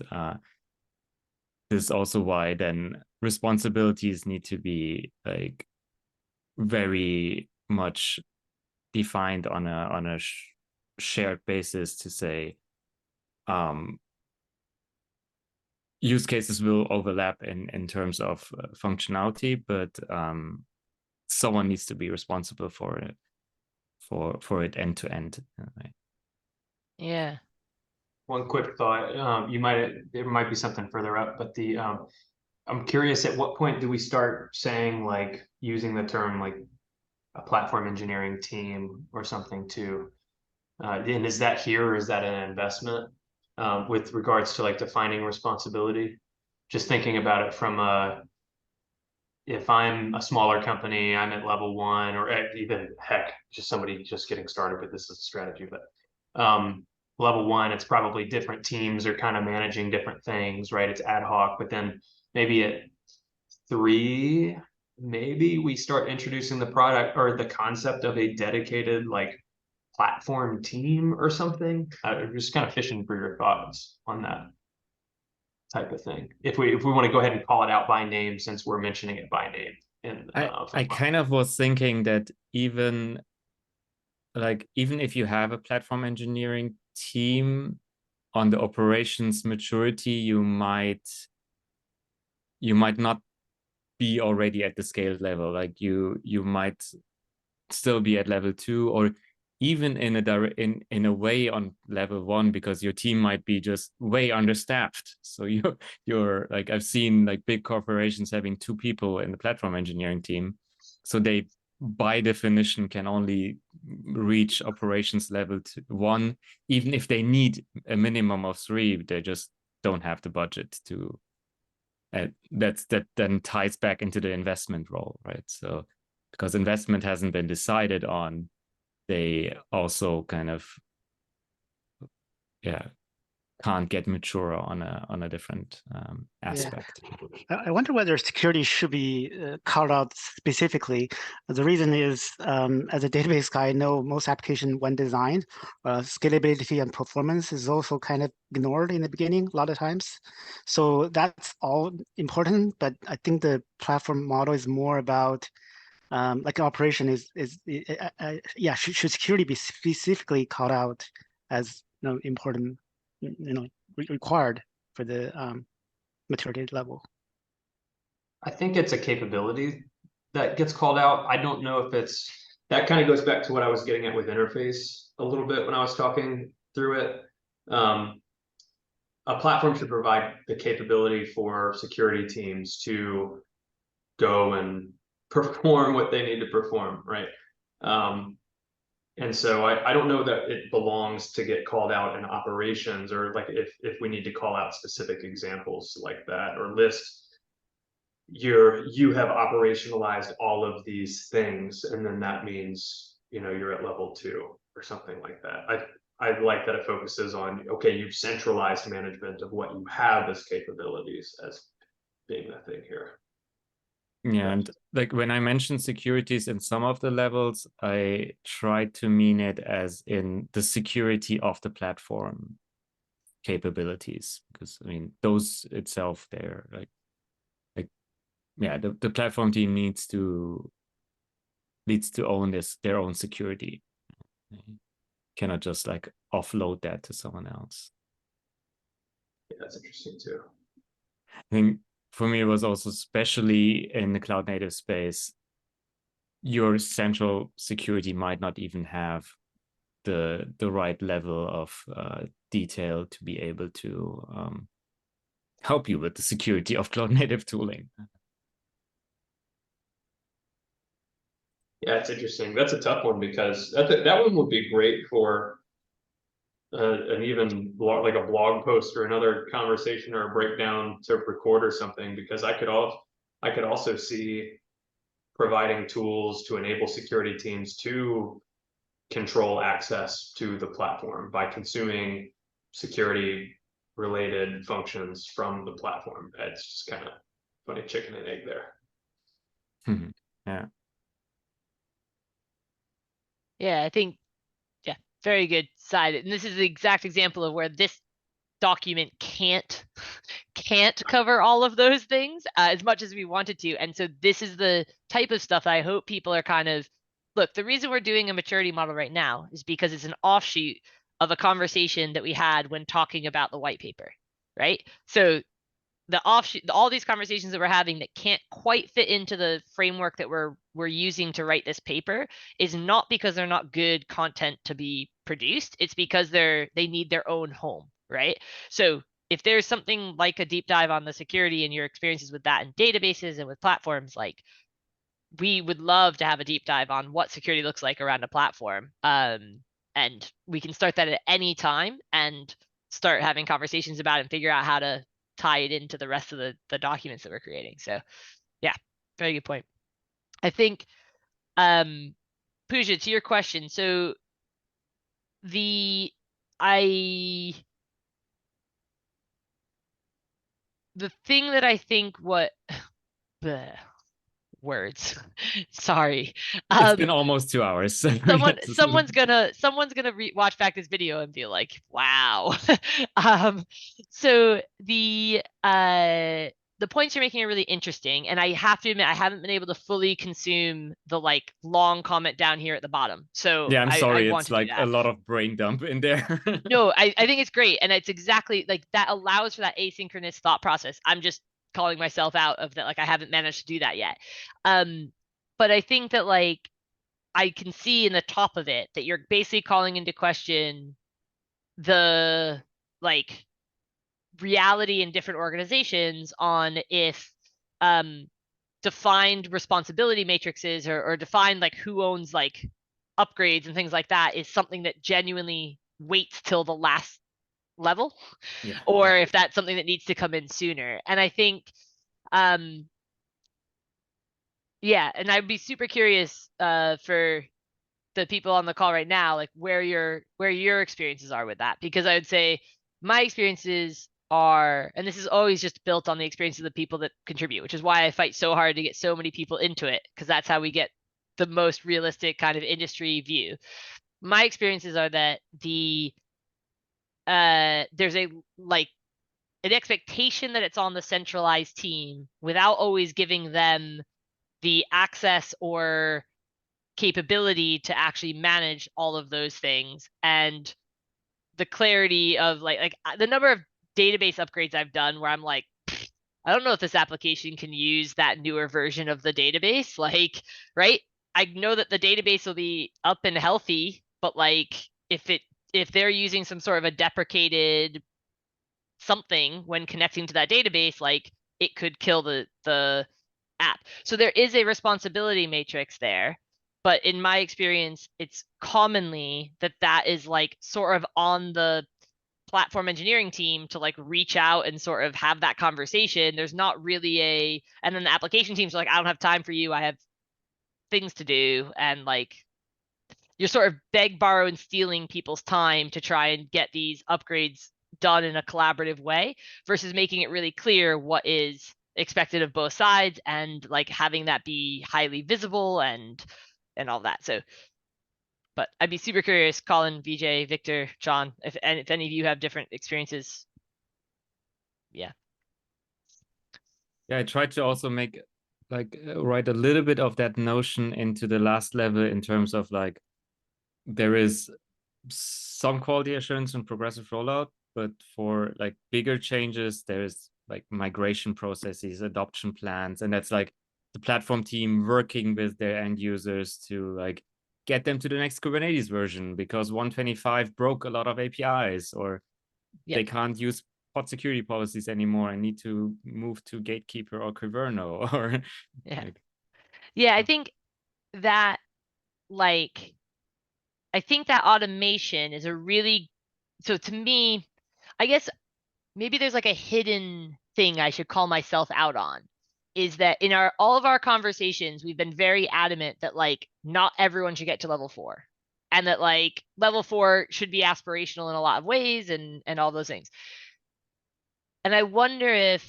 this is also why then responsibilities need to be like very much defined on a shared basis, to say use cases will overlap in terms of functionality, but someone needs to be responsible for it end to end. Yeah. one quick thought. There might be something further up, but I'm curious, at what point do we start saying, like, using the term like a platform engineering team or something too? And is that here or is that an investment with regards to like defining responsibility? Just thinking about it from if I'm a smaller company, I'm at level 1, or even heck, just somebody just getting started with this as a strategy, but level 1, it's probably different teams are kind of managing different things, right? It's ad hoc, but then maybe at 3, maybe we start introducing the product or the concept of a dedicated like platform team or something. I'm just kind of fishing for your thoughts on that type of thing. If we want to go ahead and call it out by name, since we're mentioning it by name. And I kind of was thinking that even if you have a platform engineering team, on the operations maturity, you might not be already at the scaled level. Like you might still be at level 2, or even in a way on level 1, because your team might be just way understaffed. So you're like, I've seen like big corporations having 2 people in the platform engineering team, so they by definition can only reach operations level 1, even if they need a minimum of 3. They just don't have the budget to. That then ties back into the investment role, right? So because investment hasn't been decided on, they also kind of can't get mature on a different aspect. I wonder whether security should be called out specifically. The reason is, as a database guy, I know most application when designed, scalability and performance is also kind of ignored in the beginning a lot of times. So that's all important, but I think the platform model is more about like an operation should security be specifically called out as important, required for the maturity level? I think it's a capability that gets called out. I don't know if that kind of goes back to what I was getting at with interface a little bit when I was talking through it. A platform should provide the capability for security teams to go and perform what they need to perform, right? And so I don't know that it belongs to get called out in operations, or like if we need to call out specific examples like that, or list you have operationalized all of these things, and then that means you're at level 2 or something like that. I like that it focuses on, okay, you've centralized management of what you have as capabilities as being the thing here. Yeah, and like when I mentioned securities in some of the levels, I tried to mean it as in the security of the platform capabilities, because I mean those itself, they're like the platform team needs to own their own security. Cannot just like offload that to someone else. Yeah, that's interesting too. I think for me, it was also, especially in the cloud native space, your central security might not even have the right level of detail to be able to help you with the security of cloud native tooling. Yeah, it's interesting. That's a tough one, because that one would be great for an even like a blog post or another conversation or a breakdown to record or something, because I could also see providing tools to enable security teams to control access to the platform by consuming security related functions from the platform. It's just kind of funny chicken and egg there. Yeah. Yeah, I think, very good side. And this is the exact example of where this document can't cover all of those things as much as we wanted to. And so this is the type of stuff I hope people are kind of, look, the reason we're doing a maturity model right now is because it's an offshoot of a conversation that we had when talking about the white paper, right? So the offshoot, all these conversations that we're having that can't quite fit into the framework that we're using to write this paper is not because they're not good content to be produced. It's because they need their own home, right? So if there's something like a deep dive on the security and your experiences with that in databases and with platforms, like we would love to have a deep dive on what security looks like around a platform. And we can start that at any time and start having conversations about it and figure out how to tie it into the rest of the documents that we're creating. So yeah, very good point. I think, Pooja, to your question, so the thing that I think bleh, words. Sorry. It's been almost 2 hours. So someone's gonna watch back this video and be like, wow. So the points you're making are really interesting, and I have to admit I haven't been able to fully consume the like long comment down here at the bottom. So yeah, I'm I sorry. want It's to do like a that. lot of brain dump in there. No, I think it's great, and it's exactly like that allows for that asynchronous thought process. I'm just calling myself out of that, like I haven't managed to do that yet. But I think that like I can see in the top of it that you're basically calling into question the like reality in different organizations on if defined responsibility matrices or defined like who owns like upgrades and things like that is something that genuinely waits till the last level, Yeah. or if that's something that needs to come in sooner. And I think yeah, and I'd be super curious for the people on the call right now, like where your experiences are with that, because I would say my experiences are, and this is always just built on the experience of the people that contribute, which is why I fight so hard to get so many people into it, because that's how we get the most realistic kind of industry view. My experiences are that there's a like an expectation that it's on the centralized team without always giving them the access or capability to actually manage all of those things, and the clarity of like the number of database upgrades I've done where I'm like, I don't know if this application can use that newer version of the database. Like, right? I know that the database will be up and healthy, but like if they're using some sort of a deprecated something when connecting to that database, like it could kill the app. So there is a responsibility matrix there, but in my experience, it's commonly that is like sort of on the platform engineering team to like reach out and sort of have that conversation. There's not really and then the application teams are like, I don't have time for you. I have things to do. And like, you're sort of beg, borrow, and stealing people's time to try and get these upgrades done in a collaborative way versus making it really clear what is expected of both sides and like having that be highly visible and all that. So, but I'd be super curious, Colin, VJ, Victor, John, if any of you have different experiences. Yeah. Yeah, I tried to also make write a little bit of that notion into the last level in terms of like there is some quality assurance and progressive rollout, but for like bigger changes, there's like migration processes, adoption plans, and that's like the platform team working with their end users to like get them to the next Kubernetes version because 125 broke a lot of APIs, or they can't use pod security policies anymore and need to move to Gatekeeper or Kyverno or I think that like I think that automation is a really, so to me, I guess maybe there's like a hidden thing I should call myself out on, is that in all of our conversations, we've been very adamant that like not everyone should get to level 4, and that like level 4 should be aspirational in a lot of ways and all those things. And I wonder if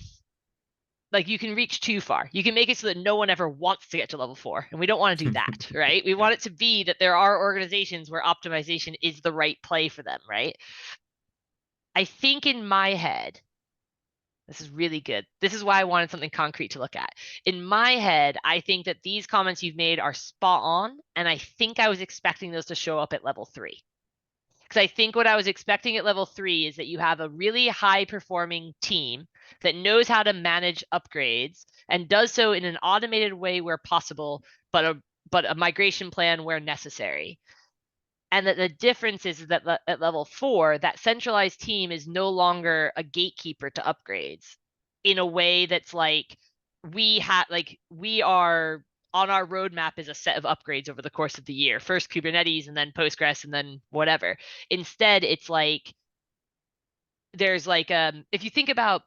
like you can reach too far. You can make it so that no one ever wants to get to level 4, and we don't want to do that, right? We want it to be that there are organizations where optimization is the right play for them, right? I think in my head, this is really good. This is why I wanted something concrete to look at. In my head, I think that these comments you've made are spot on, and I think I was expecting those to show up at level 3. Because I think what I was expecting at level 3 is that you have a really high performing team that knows how to manage upgrades and does so in an automated way where possible, but a migration plan where necessary. And that the difference is that at level 4, that centralized team is no longer a gatekeeper to upgrades in a way that's like, we are on our roadmap is a set of upgrades over the course of the year. First Kubernetes and then Postgres and then whatever. Instead, it's like, there's like, if you think about,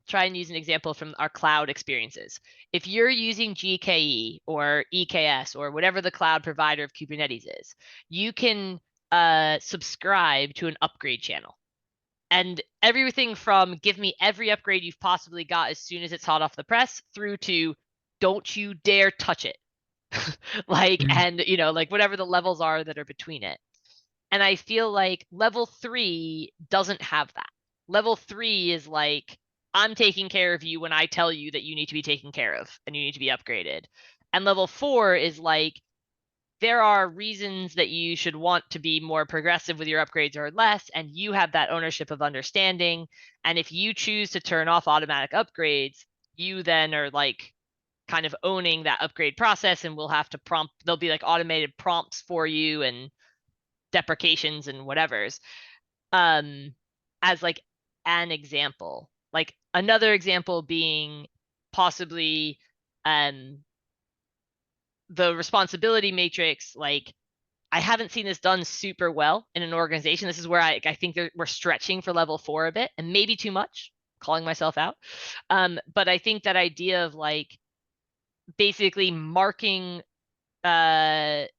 try and use an example from our cloud experiences. If you're using GKE or EKS or whatever the cloud provider of Kubernetes is, you can subscribe to an upgrade channel. And everything from give me every upgrade you've possibly got as soon as it's hot off the press through to don't you dare touch it. Like, and like whatever the levels are that are between it. And I feel like level 3 doesn't have that. Level 3 is like, I'm taking care of you when I tell you that you need to be taken care of and you need to be upgraded. And level 4 is like, there are reasons that you should want to be more progressive with your upgrades or less, and you have that ownership of understanding. And if you choose to turn off automatic upgrades, you then are like kind of owning that upgrade process, and we'll have to there'll be like automated prompts for you and deprecations and whatever's. As like an example. Like another example being possibly the responsibility matrix. Like, I haven't seen this done super well in an organization. This is where I think we're stretching for level 4 a bit, and maybe too much, calling myself out. But I think that idea of like basically marking that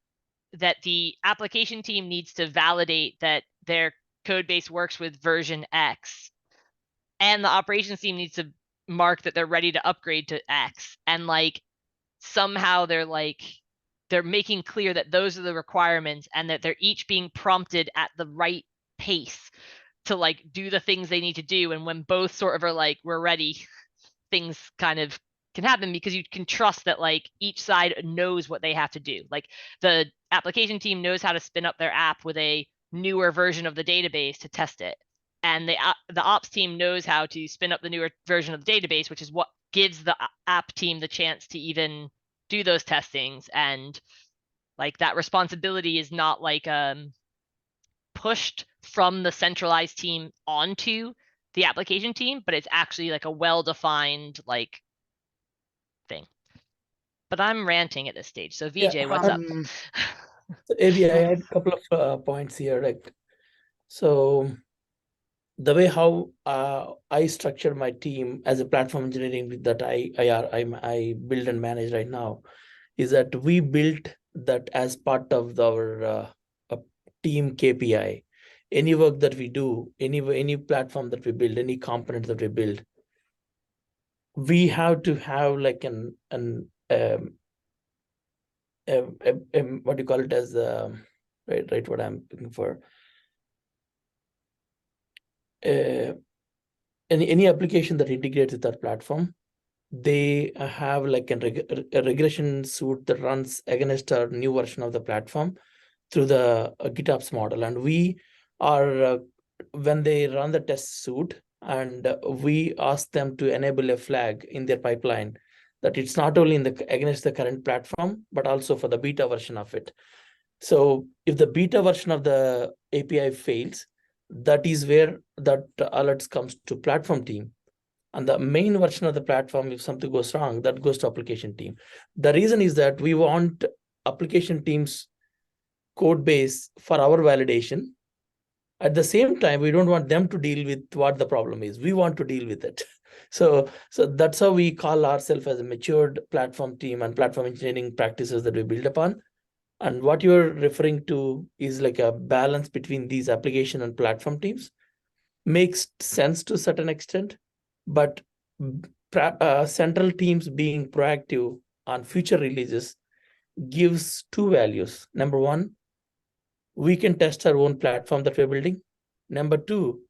the application team needs to validate that their code base works with version X, and the operations team needs to mark that they're ready to upgrade to X. And like, somehow they're making clear that those are the requirements and that they're each being prompted at the right pace to like do the things they need to do. And when both sort of are like, we're ready, things kind of can happen because you can trust that like each side knows what they have to do. Like the application team knows how to spin up their app with a newer version of the database to test it. And the ops team knows how to spin up the newer version of the database, which is what gives the app team the chance to even do those testings. And like that responsibility is not like pushed from the centralized team onto the application team, but it's actually like a well-defined like thing. But I'm ranting at this stage. So VJ, what's up? AB, I had a couple of points here. Like, so the way how I structure my team as a platform engineering that I build and manage right now is that we built that as part of our team KPI. Any work that we do, any platform that we build, any component that we build, we have to have like what do you call it as right what I'm looking for. Any application that integrates with our platform, they have like a regression suite that runs against our new version of the platform through the GitOps model. And we are, when they run the test suite, and we ask them to enable a flag in their pipeline that it's not only against the current platform, but also for the beta version of it. So if the beta version of the API fails, that is where that alerts comes to platform team. And the main version of the platform, if something goes wrong, that goes to application team. The reason is that we want application teams code base for our validation. At the same time, we don't want them to deal with what the problem is. We want to deal with it. So that's how we call ourselves as a matured platform team and platform engineering practices that we build upon. And what you're referring to is like a balance between these application and platform teams. Makes sense to a certain extent, but central teams being proactive on future releases gives two values. Number one, we can test our own platform that we're building. Number two,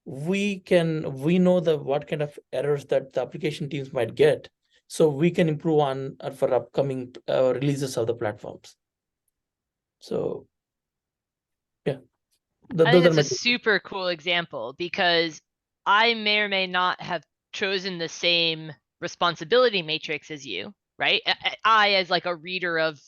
we know what kind of errors that the application teams might get, so we can improve on for upcoming releases of the platforms. So yeah, I think that's a super cool example, because I may or may not have chosen the same responsibility matrix as you, right? I as like a reader of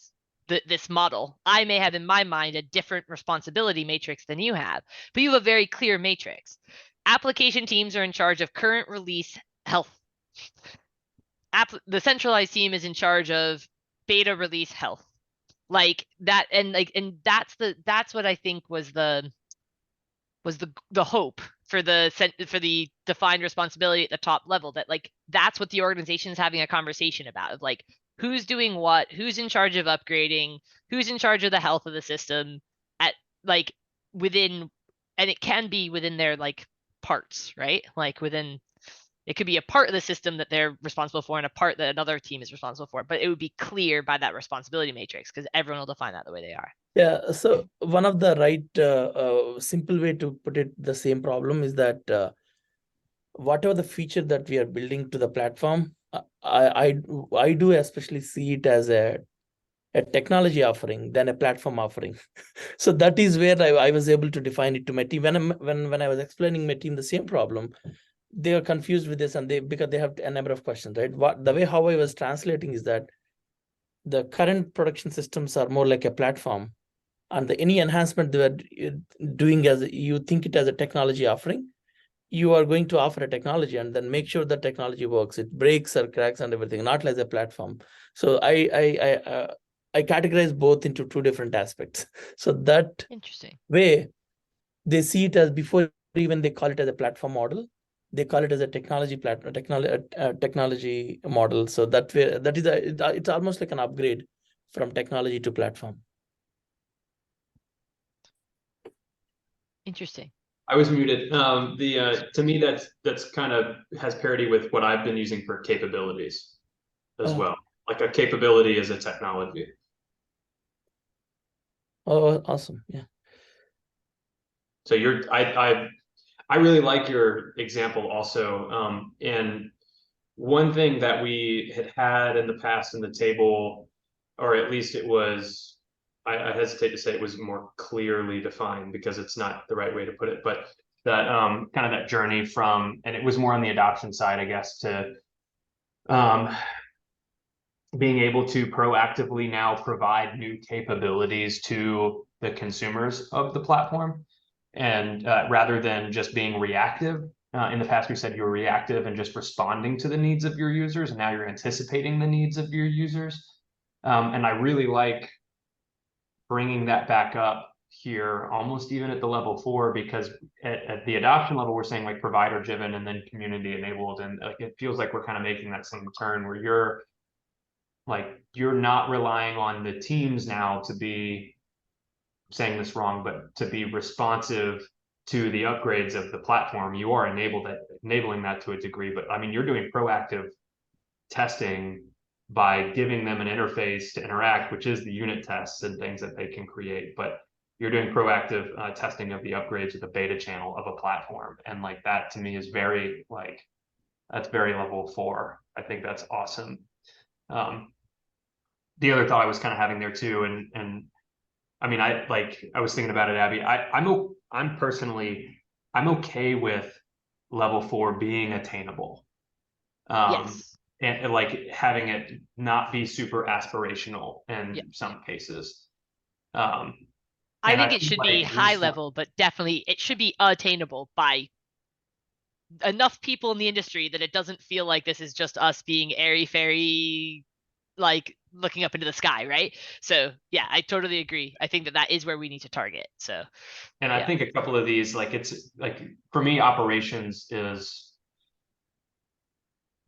this model. I may have in my mind a different responsibility matrix than you have, but you have a very clear matrix. Application teams are in charge of current release health. The centralized team is in charge of beta release health. Like that, and that's what I think was the hope for the defined responsibility at the top level, that like that's what the organization is having a conversation about, of like who's doing what, who's in charge of upgrading, who's in charge of the health of the system at like within, and it can be within their like parts, right? Like within, it could be a part of the system that they're responsible for and a part that another team is responsible for, but it would be clear by that responsibility matrix because everyone will define that the way they are. Yeah, so one of the simple way to put it, the same problem is that whatever the feature that we are building to the platform, I do especially see it as a technology offering than a platform offering. So that is where I was able to define it to my team. When I was explaining my team the same problem, they are confused with this, and because they have a number of questions, right? The way how I was translating is that the current production systems are more like a platform, and any enhancement they are doing, as you think it as a technology offering, you are going to offer a technology and then make sure the technology works. It breaks or cracks and everything, not as a platform. So I categorize both into two different aspects. So that Interesting way they see it as, before even they call it as a platform model, they call it as a technology technology model. So that way, it's almost like an upgrade from technology to platform. Interesting. I was muted. To me, that's kind of has parity with what I've been using for capabilities as well. Like a capability is a technology. Oh, awesome. Yeah. So I really like your example also. And one thing that we had in the past in the table, or at least it was, I hesitate to say it was more clearly defined because it's not the right way to put it, but that kind of that journey from, and it was more on the adoption side, I guess, to being able to proactively now provide new capabilities to the consumers of the platform. And rather than just being reactive, in the past, we said you were reactive and just responding to the needs of your users, and now you're anticipating the needs of your users. And I really like bringing that back up here, almost even at the level 4, because at the adoption level, we're saying like provider driven and then community enabled. And like, it feels like we're kind of making that same turn where you're not relying on the teams now to be, I'm saying this wrong, but to be responsive to the upgrades of the platform. You are enabling that to a degree, but I mean, you're doing proactive testing by giving them an interface to interact, which is the unit tests and things that they can create. But you're doing proactive testing of the upgrades of the beta channel of a platform. And like that to me is very that's very level 4. I think that's awesome. The other thought I was kind of having there too, and I mean, I was thinking about it, Abby. I'm personally, I'm okay with level 4 being attainable. Yes. And like having it not be super aspirational in some cases. I think it should be high level, but definitely it should be attainable by enough people in the industry that it doesn't feel like this is just us being airy-fairy, like looking up into the sky, right? So yeah, I totally agree. I think that is where we need to target. So, and I think a couple of these, like it's like for me, operations is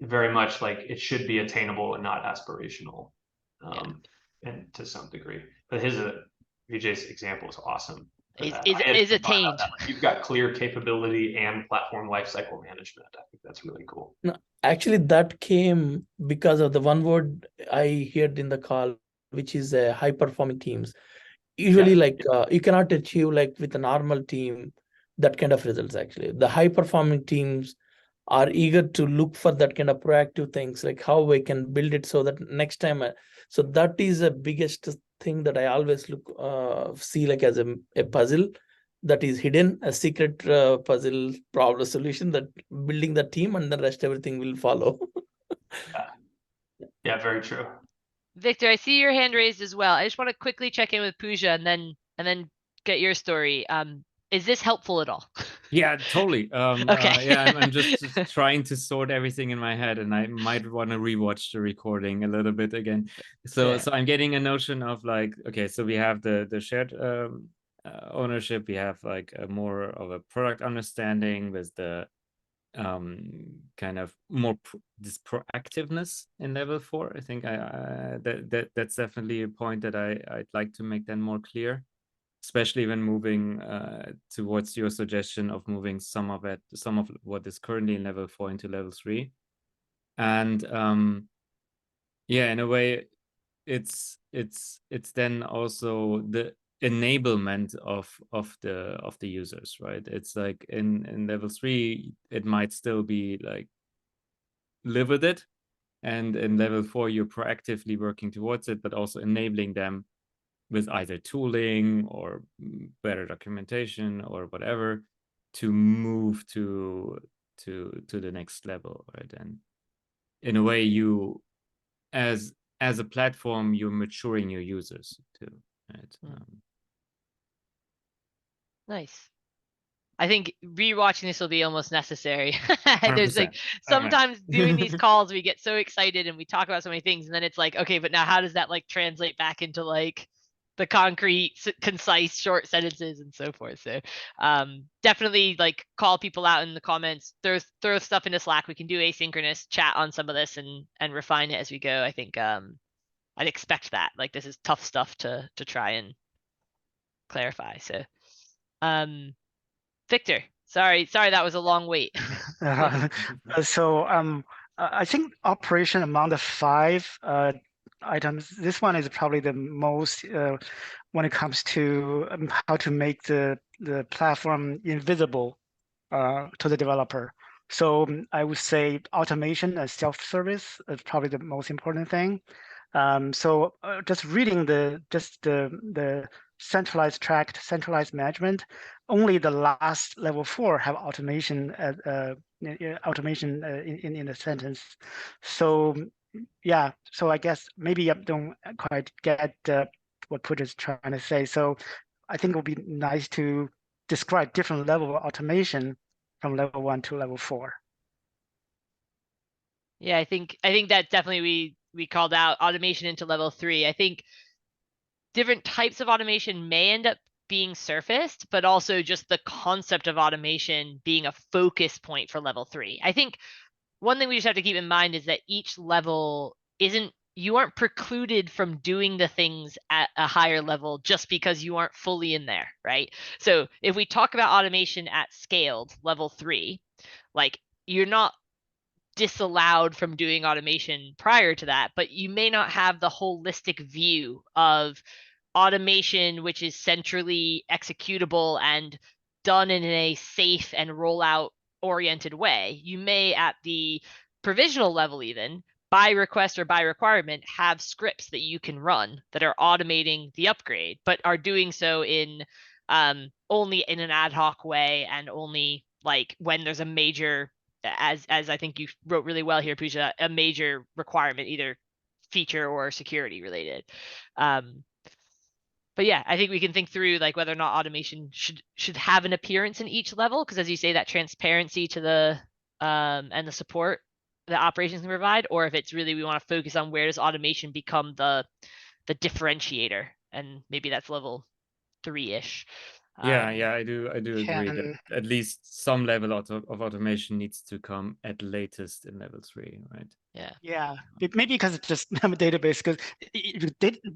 very much like it should be attainable and not aspirational, and to some degree. But Vijay's example is awesome. Is attained. Like, you've got clear capability and platform lifecycle management. I think that's really cool. No, actually, that came because of the one word I heard in the call, which is high performing teams. Usually, you cannot achieve like with a normal team that kind of results. Actually, the high performing teams are eager to look for that kind of proactive things, like how we can build it so that next time. So that is the biggest thing that I always see like as a puzzle that is hidden, a secret puzzle problem solution, that building the team and the rest everything will follow. Yeah, very true. Victor, I see your hand raised as well. I just want to quickly check in with Pooja and then get your story. Is this helpful at all? Yeah, totally. Okay. Yeah, I'm just trying to sort everything in my head, and I might want to rewatch the recording a little bit again. So Yeah. so I'm getting a notion of like, okay, so we have the shared ownership. We have like a more of a product understanding with the kind of more this proactiveness in level 4. I think that's definitely a point that I'd like to make then more clear, especially when moving towards your suggestion of moving some of what is currently in level 4 into level 3. And yeah, in a way, it's then also the enablement of the users, right? It's like in level 3, it might still be like live with it, and in level 4 you're proactively working towards it, but also enabling them with either tooling or better documentation or whatever to move to the next level, right? And in a way, you as a platform, you're maturing your users too, right? Nice. I think rewatching this will be almost necessary. There's 100%. like sometimes doing these calls, we get so excited and we talk about so many things, and then it's like, okay, but now how does that like translate back into like the concrete, concise, short sentences and so forth? So definitely like call people out in the comments, throw stuff into Slack. We can do asynchronous chat on some of this and refine it as we go. I think I'd expect that. Like this is tough stuff to try and clarify. So Victor, sorry, that was a long wait. So I think operation among the 5 items, this one is probably the most when it comes to how to make the platform invisible to the developer. So I would say automation and self-service is probably the most important thing. So just reading the centralized tracked, centralized management, only the last level 4 have automation automation in a sentence. So yeah, so I guess maybe I don't quite get what Pooja is trying to say. So I think it would be nice to describe different level of automation from level 1 to level 4. Yeah, I think that definitely we called out automation into level 3. I think different types of automation may end up being surfaced, but also just the concept of automation being a focus point for level 3. I think one thing we just have to keep in mind is that each level you aren't precluded from doing the things at a higher level just because you aren't fully in there, right? So if we talk about automation at scaled level 3, like you're not disallowed from doing automation prior to that, but you may not have the holistic view of automation which is centrally executable and done in a safe and rollout oriented way. You may at the provisional level, even by request or by requirement, have scripts that you can run that are automating the upgrade, but are doing so in only in an ad hoc way and only like when there's a major, as I think you wrote really well here, Pooja, a major requirement, either feature or security related. But yeah, I think we can think through like whether or not automation should have an appearance in each level, because as you say, that transparency to the and the support that operations can provide, or if it's really we want to focus on where does automation become the differentiator, and maybe that's level 3-ish. Yeah, I do agree that Can at least some level of automation needs to come at latest in level 3, right? Yeah. maybe because it's just a database, because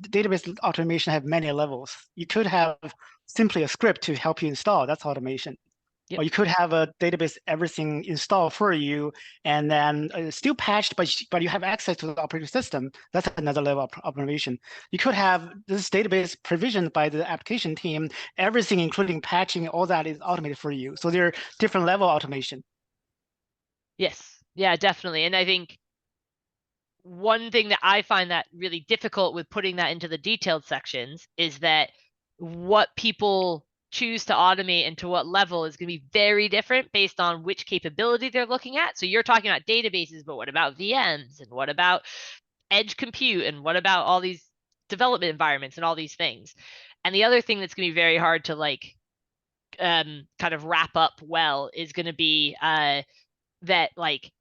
database automation have many levels. You could have simply a script to help you install, that's automation. Yep. Or you could have a database, everything installed for you, and then still patched, but you have access to the operating system. That's another level of automation. You could have this database provisioned by the application team, everything, including patching, all that is automated for you. So there are different level of automation. Yes. Yeah, definitely. And I think one thing that I find that really difficult with putting that into the detailed sections is that what people choose to automate and to what level is going to be very different based on which capability they're looking at. So you're talking about databases, but what about VMs and what about edge compute and what about all these development environments and all these things? And the other thing that's going to be very hard to like kind of wrap up well is going to be that like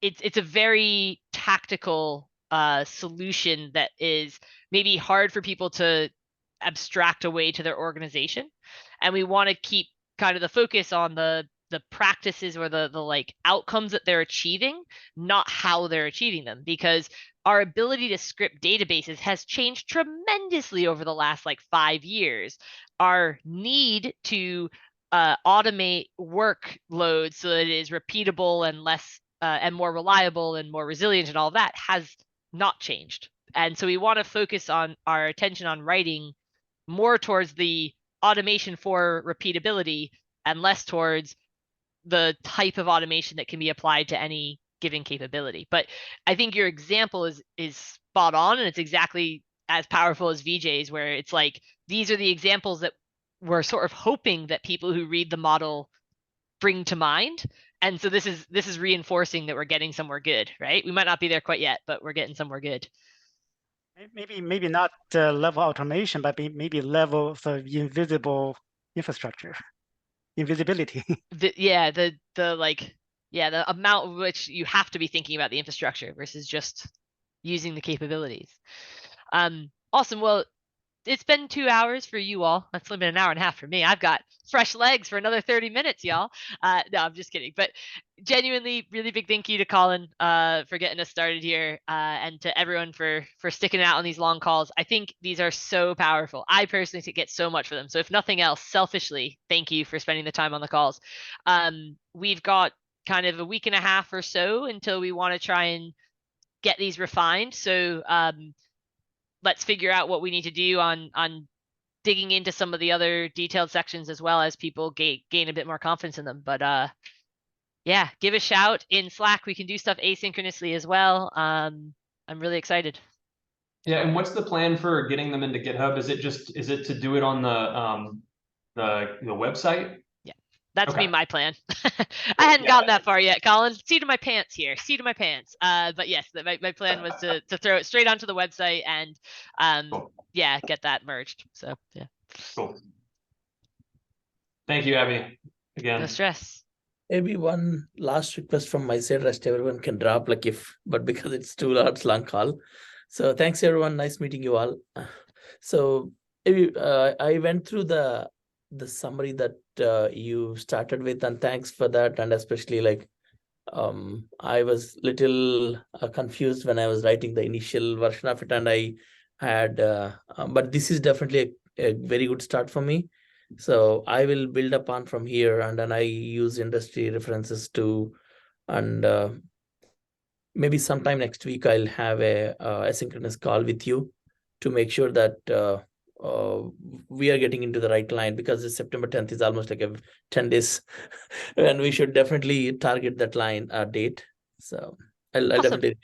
it's a very tactical solution that is maybe hard for people to abstract away to their organization, and we want to keep kind of the focus on the practices or the like outcomes that they're achieving, not how they're achieving them, because our ability to script databases has changed tremendously over the last like 5 years. Our need to automate workloads so that it is repeatable and less and more reliable and more resilient and all that has not changed. And so we want to focus on our attention on writing more towards the automation for repeatability and less towards the type of automation that can be applied to any given capability. But I think your example is spot on, and it's exactly as powerful as VJ's, where it's like these are the examples that we're sort of hoping that people who read the model bring to mind. And so this is reinforcing that we're getting somewhere good, right? We might not be there quite yet, but we're getting somewhere good. Maybe not level automation, but maybe level of invisible infrastructure, invisibility. The amount of which you have to be thinking about the infrastructure versus just using the capabilities. Awesome. Well, it's been 2 hours for you all. That's only been an hour and a half for me. I've got fresh legs for another 30 minutes, y'all. No, I'm just kidding. But genuinely, really big thank you to Colin for getting us started here, and to everyone for sticking out on these long calls. I think these are so powerful. I personally get so much for them. So if nothing else, selfishly, thank you for spending the time on the calls. We've got kind of a week and a half or so until we want to try and get these refined. So let's figure out what we need to do on digging into some of the other detailed sections as well as people gain a bit more confidence in them. But yeah, give a shout in Slack. We can do stuff asynchronously as well. I'm really excited. Yeah, and what's the plan for getting them into GitHub? Is it to do it on the website? That's Okay. my plan. I hadn't gotten that far yet, Colin. Seat of my pants here. Seat of my pants. But yes, my plan was to throw it straight onto the website and Cool. yeah, get that merged. So yeah. Cool. Thank you, Abby. Again. No stress. Maybe one last request from my side, rest everyone can drop but because it's 2 hours long call. So thanks everyone, nice meeting you all. So maybe I went through the summary that you started with, and thanks for that. And especially like I was little confused when I was writing the initial version of it, and I had but this is definitely a very good start for me. So I will build upon from here, and then I use industry references too. And maybe sometime next week I'll have a asynchronous call with you to make sure that we are getting into the right line, because it's September 10th is almost like 10 days and we should definitely target that line date. So I'll Awesome. definitely.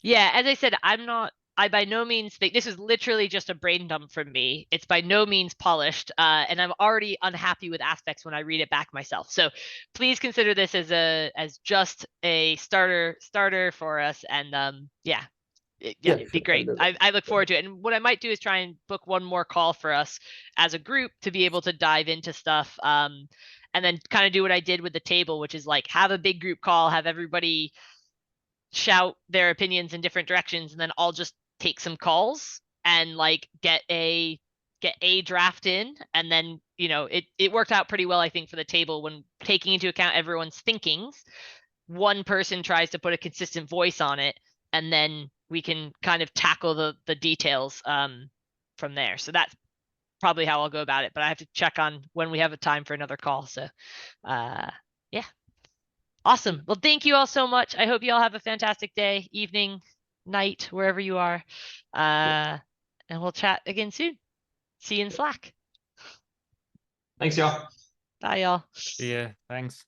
Yeah, as I said, I by no means think this is literally just a brain dump from me. It's by no means polished, and I'm already unhappy with aspects when I read it back myself. So please consider this as just a starter for us, and yeah. It'd be great. I look forward to it. And what I might do is try and book one more call for us as a group to be able to dive into stuff, and then kind of do what I did with the table, which is like have a big group call, have everybody shout their opinions in different directions, and then I'll just take some calls and like get a draft in. And then it worked out pretty well, I think, for the table when taking into account everyone's thinkings. One person tries to put a consistent voice on it, and then we can kind of tackle the details from there. So that's probably how I'll go about it, but I have to check on when we have a time for another call. So yeah. Awesome. Well, thank you all so much. I hope you all have a fantastic day, evening, night, wherever you are. And we'll chat again soon. See you in Slack. Thanks, y'all. Bye, y'all. Yeah, thanks.